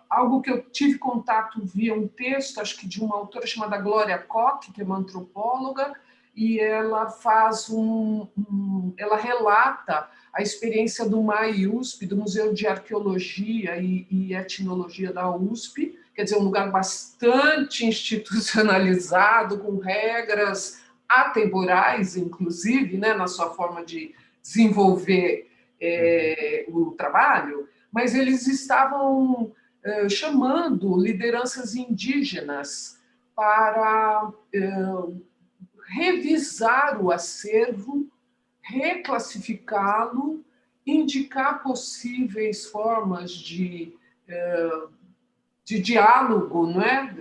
algo que eu tive contato via um texto, acho que de uma autora chamada Glória Koch, que é uma antropóloga, e ela ela relata a experiência do MAI-USP, do Museu de Arqueologia e Etnologia da USP, quer dizer, um lugar bastante institucionalizado, com regras atemporais, inclusive, né, na sua forma de desenvolver o trabalho, mas eles estavam chamando lideranças indígenas para revisar o acervo, reclassificá-lo, indicar possíveis formas de diálogo, não é?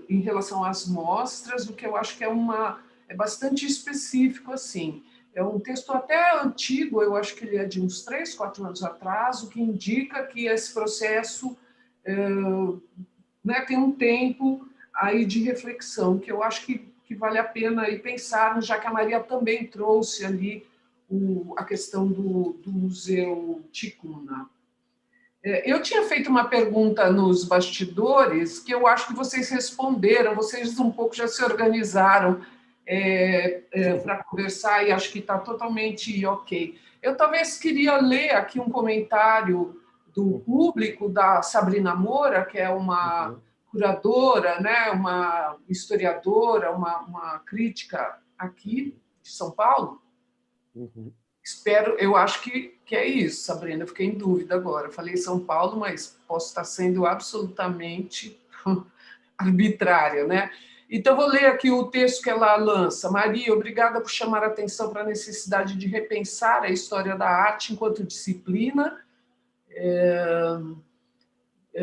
Em relação às mostras, o que eu acho que é bastante específico assim. É um texto até antigo, eu acho que ele é de uns 3, 4 anos atrás, o que indica que esse processo né, tem um tempo aí de reflexão, que eu acho que vale a pena aí pensar, já que a Maria também trouxe ali a questão do Museu Ticuna. Eu tinha feito uma pergunta nos bastidores que eu acho que vocês responderam, vocês um pouco já se organizaram para conversar e acho que está totalmente ok. Eu talvez queria ler aqui um comentário do público da Sabrina Moura, que é uma curadora, né, uma historiadora, uma crítica aqui de São Paulo. Espero, eu acho que é isso, Sabrina, eu fiquei em dúvida agora. Eu falei São Paulo, mas posso estar sendo absolutamente arbitrária, né? Então, vou ler aqui o texto que ela lança. Maria, obrigada por chamar a atenção para a necessidade de repensar a história da arte enquanto disciplina.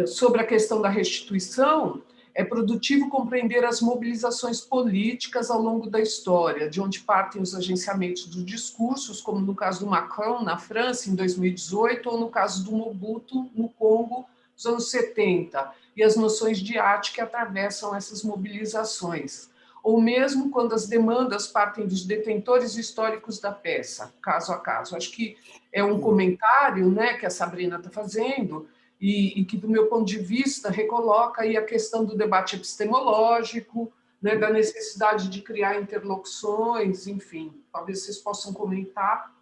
Sobre a questão da restituição, é produtivo compreender as mobilizações políticas ao longo da história, de onde partem os agenciamentos dos discursos, como no caso do Macron, na França, em 2018, ou no caso do Mobutu, no Congo, nos anos 70, e as noções de arte que atravessam essas mobilizações. Ou mesmo quando as demandas partem dos detentores históricos da peça, caso a caso. Acho que é um comentário, né, que a Sabrina está fazendo, e que, do meu ponto de vista, recoloca aí a questão do debate epistemológico, né, da necessidade de criar interlocuções, enfim. Talvez vocês possam comentar.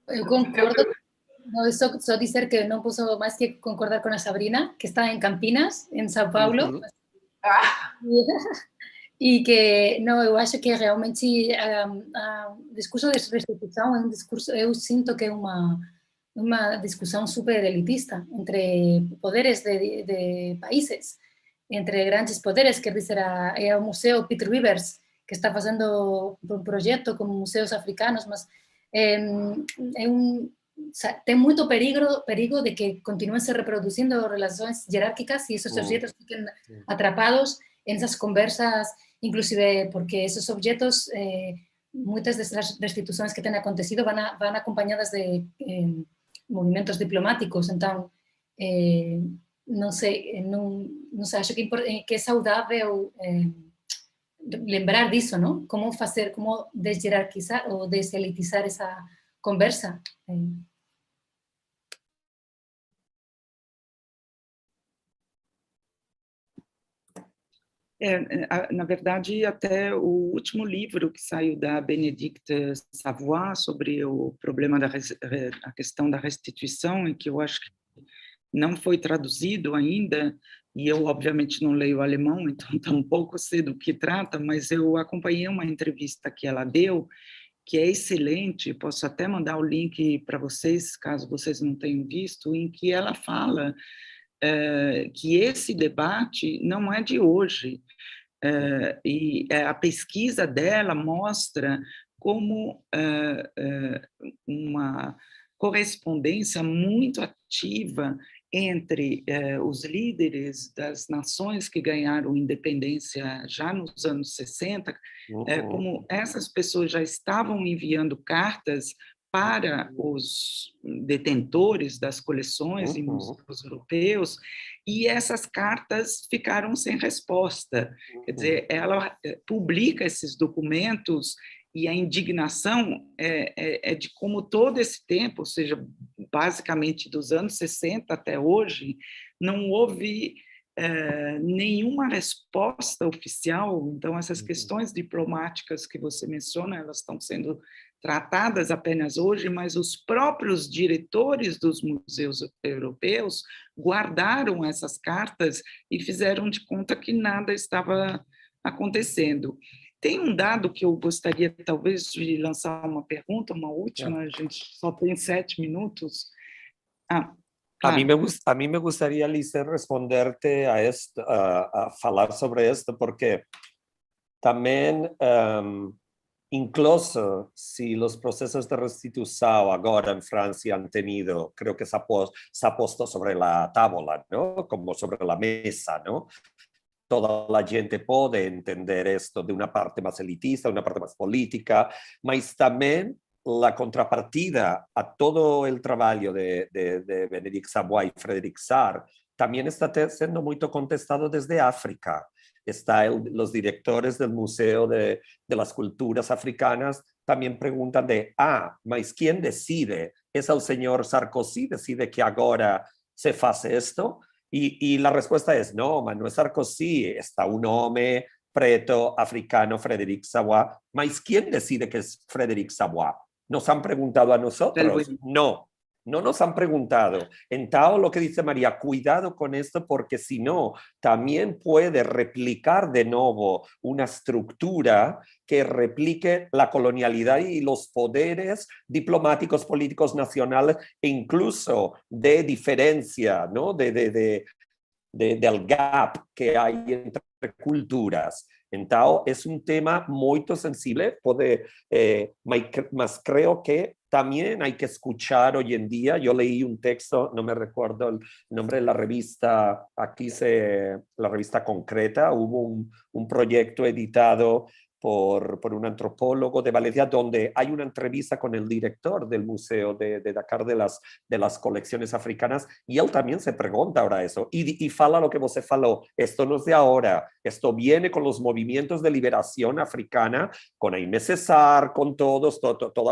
Eu concordo. No, só dizer que não posso mais que concordar com a Sabrina, que está em Campinas, em São Paulo. E que, não, eu acho que realmente o discurso de restituição é um discurso, eu sinto que é uma discussão super elitista entre poderes de países, entre grandes poderes, quer dizer, é o Museu Pitt Rivers, que está fazendo um projeto com museus africanos, mas tem muito perigo de que continuem se reproduzindo relações jerárquicas e esses objetos fiquem atrapados en esas conversas, inclusive porque esos objetos, muchas de las restituciones que han acontecido van acompañadas de movimentos diplomáticos, entonces, non sei, acho que é saudável lembrar disso, não? Como desjerarquizar ou deselitizar essa conversa. Na verdade, até o último livro que saiu da Bénédicte Savoy sobre o problema a questão da restituição, e que eu acho que não foi traduzido ainda, e eu obviamente não leio alemão, então tampouco sei do que trata, mas eu acompanhei uma entrevista que ela deu, que é excelente, posso até mandar o link para vocês, caso vocês não tenham visto, em que ela fala que esse debate não é de hoje, e a pesquisa dela mostra como uma correspondência muito ativa entre os líderes das nações que ganharam independência já nos anos 60, como essas pessoas já estavam enviando cartas para os detentores das coleções em museus europeus, e essas cartas ficaram sem resposta. Quer dizer, ela publica esses documentos e a indignação é de como todo esse tempo, ou seja, basicamente dos anos 60 até hoje, não houve nenhuma resposta oficial. Então, essas questões diplomáticas que você menciona, elas estão sendo tratadas apenas hoje, mas os próprios diretores dos museus europeus guardaram essas cartas e fizeram de conta que nada estava acontecendo. Tem um dado que eu gostaria, talvez, de lançar uma pergunta, uma última, a gente só tem 7 minutos. Claro. A mí me gustaría, Lise, responderte a esto, a falar sobre esto, porque también, incluso si los procesos de restitución ahora en Francia han tenido, creo que se ha puesto sobre la tabla, ¿no? Como sobre la mesa, ¿no? Toda la gente puede entender esto de una parte más elitista, de una parte más política, mas también la contrapartida a todo el trabajo de Bénédicte Savoy y Frédéric Sarr también está siendo muy contestado desde África. Los directores del Museo de las Culturas Africanas también preguntan mas ¿quién decide? ¿Es el señor Sarkozy decide que ahora se hace esto? Y la respuesta es no es Sarkozy, está un hombre preto africano, Frédéric Savoy. ¿Mas quién decide que es Frédéric Savoy? ¿Nos han preguntado a nosotros? No. No nos han preguntado. Entonces, lo que dice María, cuidado con esto porque si no, también puede replicar de nuevo una estructura que replique la colonialidad y los poderes diplomáticos, políticos, nacionales e incluso de diferencia, ¿no? Del gap que hay entre culturas. Entonces, es un tema muy sensible, mas creo que también hay que escuchar hoy en día. Yo leí un texto, no me recuerdo el nombre de la revista, la revista Concreta, hubo un proyecto editado por un antropólogo de Valencia, donde hay una entrevista con el director del Museo de Dakar de las colecciones africanas, y él también se pregunta ahora eso, y fala lo que você falou, esto no es de ahora, esto viene con los movimientos de liberación africana, con Aimé Césaire, con todas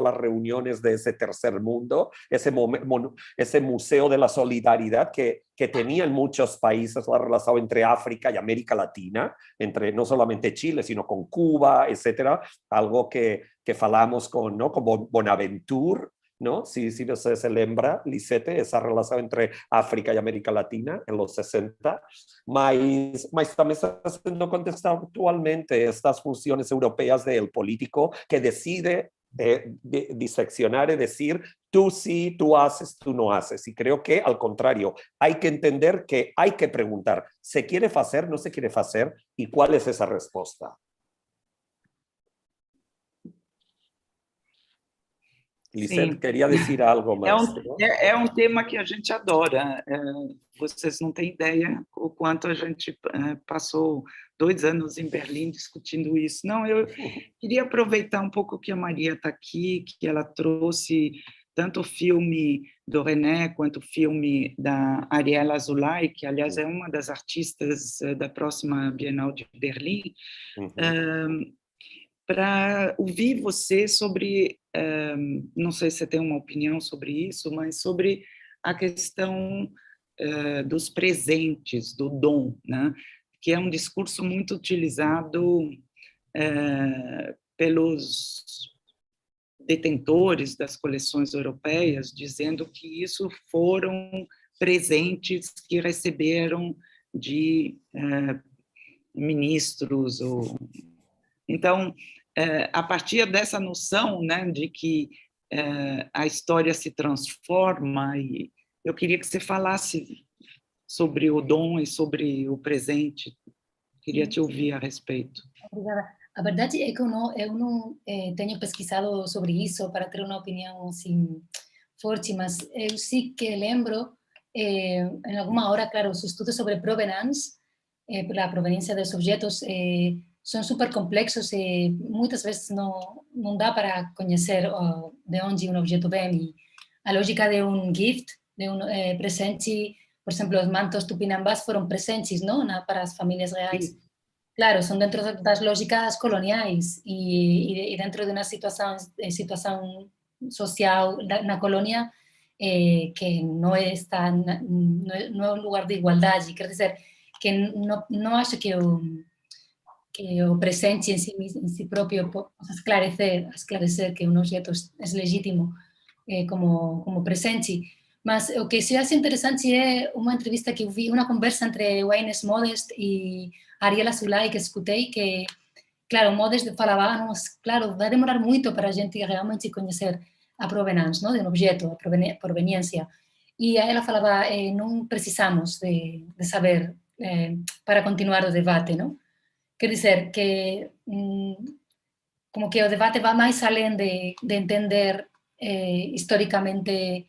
las reuniones de ese tercer mundo, ese museo de la solidaridad que tenía en muchos países la relación entre África y América Latina, entre no solamente Chile, sino con Cuba, etcétera, algo que falamos con, ¿no? Con Bonaventure, ¿no? Si usted se lembra, Lisette, esa relación entre África y América Latina en los 60, mas también está siendo contestado actualmente estas funciones europeas del político que decide diseccionar y decir tú sí, tú haces, tú no haces. Y creo que al contrario, hay que entender que hay que preguntar, ¿se quiere hacer, no se quiere hacer? ¿Y cuál es esa respuesta? Lisette, queria dizer algo mais. É um tema que a gente adora. Vocês não têm ideia o quanto a gente passou 2 anos em Berlim discutindo isso. Não, eu queria aproveitar um pouco que a Maria está aqui, que ela trouxe tanto o filme do René quanto o filme da Ariela Azoulay, que, aliás, é uma das artistas da próxima Bienal de Berlim, para ouvir você sobre, não sei se você tem uma opinião sobre isso, mas sobre a questão dos presentes, do dom, né? Que é um discurso muito utilizado pelos detentores das coleções europeias, dizendo que isso foram presentes que receberam de ministros. Então, a partir dessa noção, né, de que a história se transforma, e eu queria que você falasse sobre o dom e sobre o presente. Queria te ouvir a respeito. Obrigada. A verdade é que eu não tenho pesquisado sobre isso para ter uma opinião assim, forte, mas eu sim que lembro, em alguma hora, claro, os estudos sobre provenance, a proveniência dos objetos, são super complexos e muitas vezes não dá para conhecer de onde um objeto vem. E a lógica de um gift, de um presente, por exemplo, os mantos tupinambás foram presentes, não, para as famílias reais. Sim. Claro, são dentro das lógicas coloniais e dentro de uma situação social na colônia que não é um lugar de igualdade. Quer dizer, que não acho que o presente em si próprio possa esclarecer que um objeto é legítimo como presente. Mas o que se acha interessante é uma entrevista que eu vi, uma conversa entre Wayne Modest e Ariela Azoulay que escutei, que, claro, Modest falava, claro, vai demorar muito para a gente realmente conhecer a provenance, não, de um objeto, a proveniência. E ela falava, não precisamos de saber para continuar o debate, não? Quer dizer que como que o debate vai mais além de entender históricamente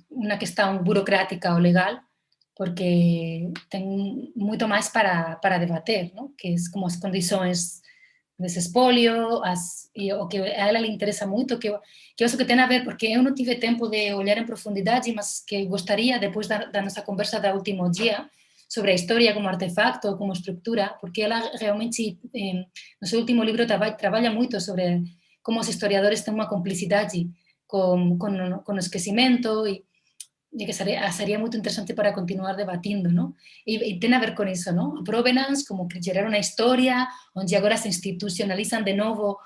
uma questão burocrática ou legal, porque tem muito mais para debater, não? Que é como as condições desse espólio, o que a ela lhe interessa muito, que eu acho que tem a ver, porque eu não tive tempo de olhar em profundidade, mas que gostaria, depois da nossa conversa do último dia, sobre a história como artefacto, como estrutura, porque ela realmente, no seu último livro, trabalha muito sobre como os historiadores têm uma cumplicidade com o esquecimento e que seria muito interessante para continuar debatindo, não? E tem a ver com isso, não? A provenance, como gerar uma história onde agora se institucionalizam de novo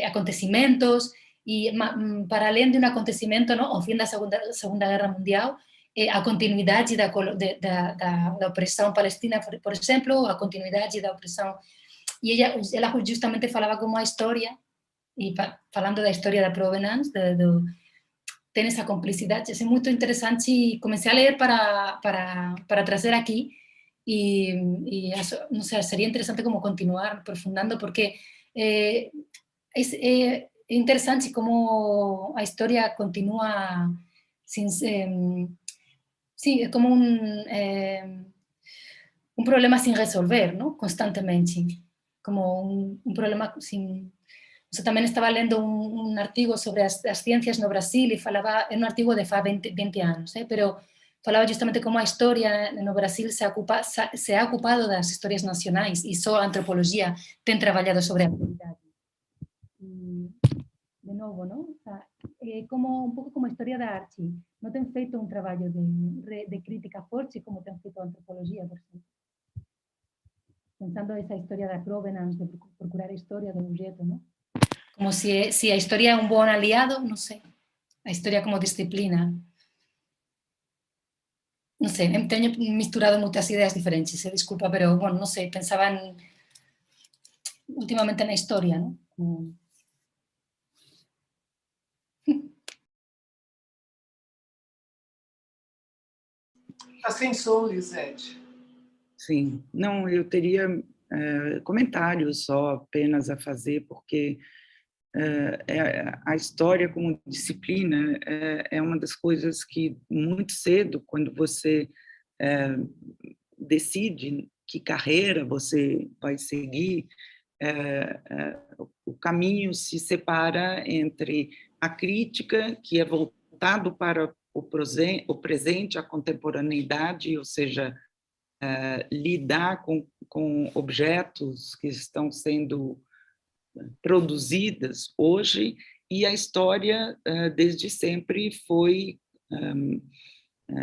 acontecimentos E para além de um acontecimento, não, ao fim da Segunda Guerra Mundial, a continuidade da opressão palestina, por exemplo, a continuidade da opressão. E ela justamente falava como a história, e falando da história da Provenance, tem essa cumplicidade. É muito interessante e comecei a ler para trazer aqui e não sei, seria interessante como continuar aprofundando, porque é interessante como a história continua sin, sí, é como un problema sin resolver, ¿no? Constantemente, como un problema sin... Eu tamén estaba lendo un artigo sobre as ciencias no Brasil e falaba, é un artigo de fa 20 anos, pero falaba justamente como a historia no Brasil se ha ocupado das historias nacionais e só a antropologia ten traballado sobre a actualidade. De novo, ¿no? O sea, como un pouco como a historia da arte, non ten feito un traballo de crítica forte como ten feito a antropologia, por exemplo. Pensando esa historia da provenance, de procurar a historia do objeto, ¿no? Como si a historia é un bon aliado, non sei. A historia como disciplina. Non sei, teño misturado moitas ideas diferentes, disculpa, pero, bueno, non sei, pensaba últimamente na historia, ¿no? Está sem som, Lisete. Sim, não, eu teria comentários só apenas a fazer, porque a história como disciplina é uma das coisas que muito cedo, quando você decide que carreira você vai seguir, o caminho se separa entre a crítica, que é voltado para o presente, a contemporaneidade, ou seja, lidar com objetos que estão sendo produzidas hoje, e a história desde sempre foi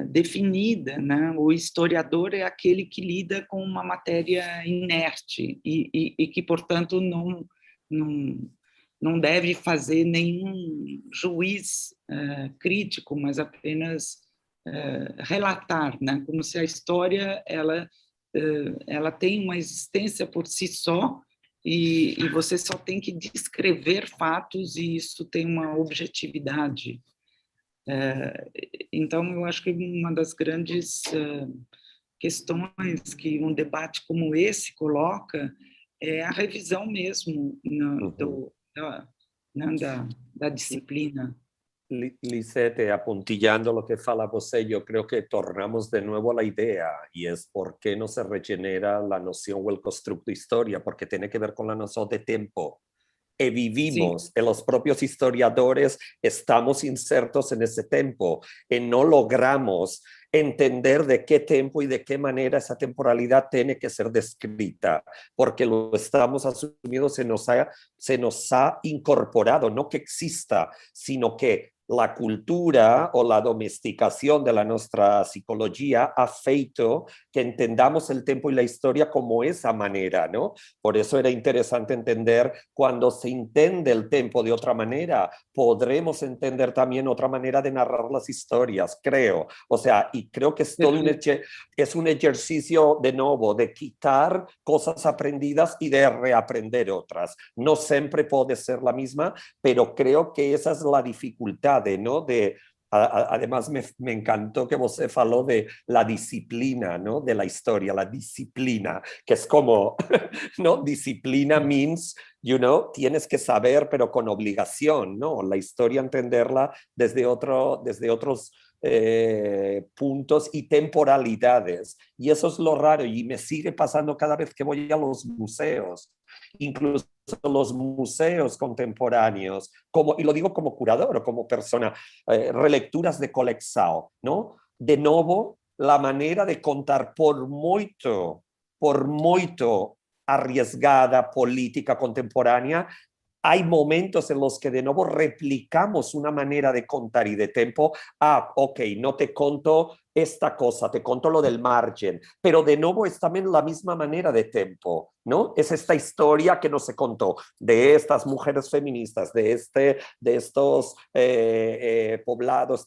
definida, né? O historiador é aquele que lida com uma matéria inerte e que, portanto, não deve fazer nenhum juiz crítico, mas apenas relatar, né? Como se a história ela tem uma existência por si só, e você só tem que descrever fatos, e isso tem uma objetividade. Então, eu acho que uma das grandes questões que um debate como esse coloca é a revisão mesmo da disciplina. Lisette, apuntillando lo que fala você, yo creo que tornamos de nuevo la idea, y es por qué no se regenera la noción o el constructo historia, porque tiene que ver con la noción de tiempo. Y vivimos, en los propios historiadores estamos insertos en ese tiempo, y no logramos entender de qué tiempo y de qué manera esa temporalidad tiene que ser descrita, porque lo estamos asumiendo, se nos ha incorporado, no que exista, sino que la cultura o la domesticación de la nuestra psicología ha feito que entendamos el tiempo y la historia como esa manera, ¿no? Por eso era interesante entender, cuando se entiende el tiempo de otra manera, podremos entender también otra manera de narrar las historias, creo. O sea, y creo que es todo un ejercicio de nuevo, de quitar cosas aprendidas y de reaprender otras. No siempre puede ser la misma, pero creo que esa es la dificultad, ¿no? Además, me encantó que você falou de la disciplina, ¿no? De la historia, la disciplina, que es como, ¿no? Disciplina means, you know, tienes que saber, pero con obligación, ¿no? La historia entenderla desde otros puntos y temporalidades. Y eso es lo raro, y me sigue pasando cada vez que voy a los museos, incluso los museos contemporáneos, y lo digo como curador o como persona, relecturas de Colexao, ¿no? De nuevo, la manera de contar por moito arriesgada política contemporánea, hay momentos en los que de nuevo replicamos una manera de contar y de tempo. Ok, no te conto esta cosa, te conto lo del margen, pero de nuevo es también la misma manera de tempo, ¿no? Es esta historia que no se contó de estas mujeres feministas, de estos poblados,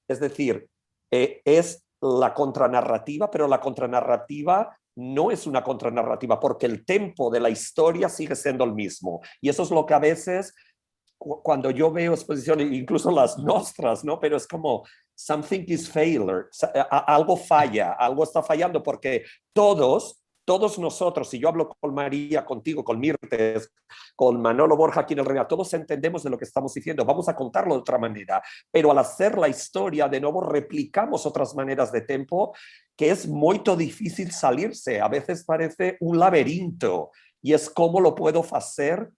es decir, es la contranarrativa, pero la contranarrativa no es una contranarrativa porque el tempo de la historia sigue siendo el mismo. Y eso es lo que a veces, cuando yo veo exposiciones, incluso las nuestras, ¿no? Pero es como, something is failure, algo falla, algo está fallando porque todos nosotros, si yo hablo con María, contigo, con Mirtes, con Manolo Borja aquí en el Real, todos entendemos de lo que estamos diciendo, vamos a contarlo de otra manera, pero al hacer la historia, de nuevo replicamos otras maneras de tempo que es muy difícil salirse, a veces parece un laberinto, y es cómo lo puedo hacer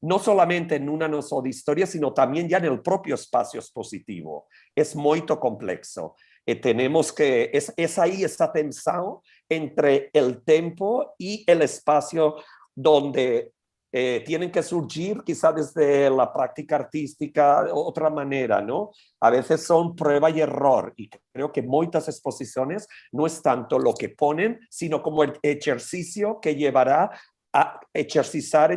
no solamente en una sola historia, sino también ya en el propio espacio expositivo. Es muy complexo. Tenemos que, es ahí esa tensión entre el tempo y el espacio donde tienen que surgir quizá desde la práctica artística de otra manera, ¿no? A veces son prueba y error y creo que muchas exposiciones no es tanto lo que ponen, sino como el ejercicio que llevará a ejercitar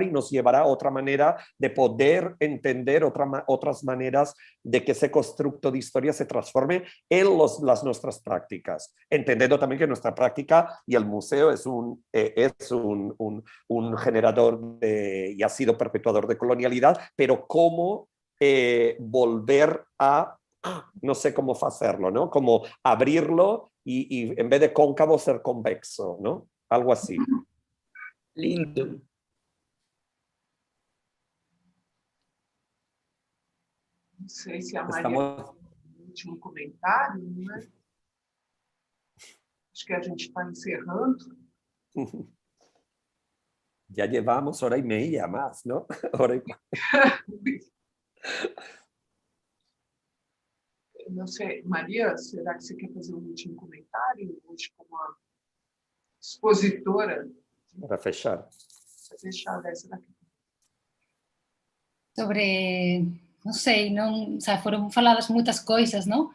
y nos llevará a otra manera de poder entender otras maneras de que ese constructo de historia se transforme en las nuestras prácticas, entendiendo también que nuestra práctica y el museo es un generador y ha sido perpetuador de colonialidad, pero cómo volver a, no sé cómo hacerlo, ¿no? Como abrirlo y en vez de cóncavo ser convexo, ¿no? Algo así. Lindo. Não sei se a Maria Estamos... tem um último comentário, né? Acho que a gente está encerrando. Ya llevamos hora y media más, ¿no? Hora y... Não sei, Maria, será que você quer fazer um último comentário hoje como a expositora? Para fechar. Para fechar dessa daqui. Sobre, non sei, non, o sea, foron faladas moitas coisas, non?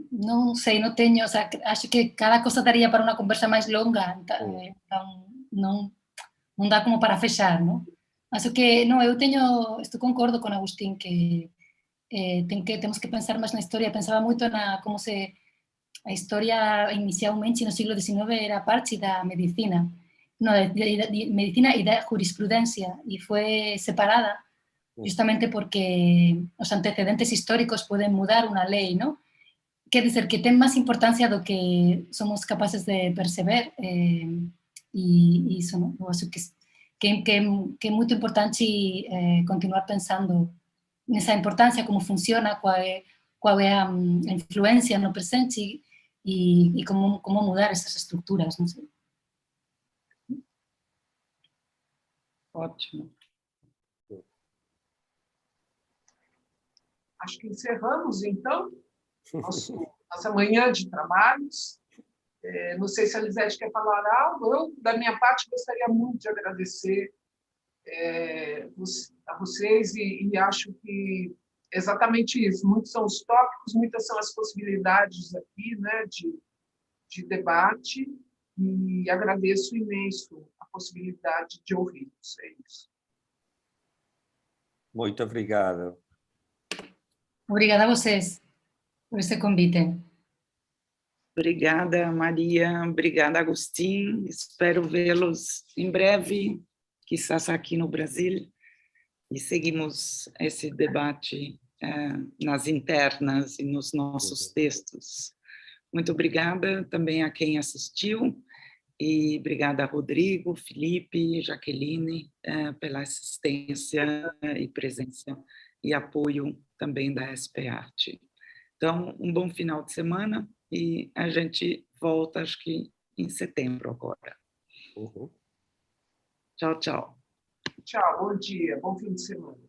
Non sei, non teño, o sea, acho que cada cosa daría para unha conversa máis longa, entón non dá como para fechar, non? Acho que, non, eu teño, estou concordo con Agustín que temos que pensar máis na historia, pensaba moito na como se a historia inicialmente no siglo XIX era parte da medicina, no, de medicina e da jurisprudencia, e foi separada justamente porque os antecedentes históricos poden mudar unha lei, ¿no? Quer dizer que ten máis importancia do que somos capaces de perceber, e iso, ¿no? Eu acho que é moito importante continuar pensando nesa importancia, como funciona, cual é a influencia no presente e como mudar essas estruturas, non sei. Ótimo. Acho que encerramos, então, nossa manhã de trabalhos. Não sei se a Lisete quer falar algo. Eu, da minha parte, gostaria muito de agradecer a vocês e acho que exatamente isso. Muitos são os tópicos, muitas são as possibilidades aqui, né, de debate, e agradeço imenso a possibilidade de ouvi-los. É isso. Muito obrigado. Obrigada a vocês por esse convite. Obrigada, Maria. Obrigada, Agustín. Espero vê-los em breve, quizás aqui no Brasil, e seguimos esse debate nas internas e nos nossos textos. Muito obrigada também a quem assistiu, e obrigada a Rodrigo, Felipe, Jaqueline, pela assistência e presença e apoio também da SP Arte. Então, um bom final de semana e a gente volta, acho que em setembro agora. Tchau, tchau. Tchau, bom dia, bom fim de semana.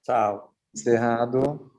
Tchau. Encerrado.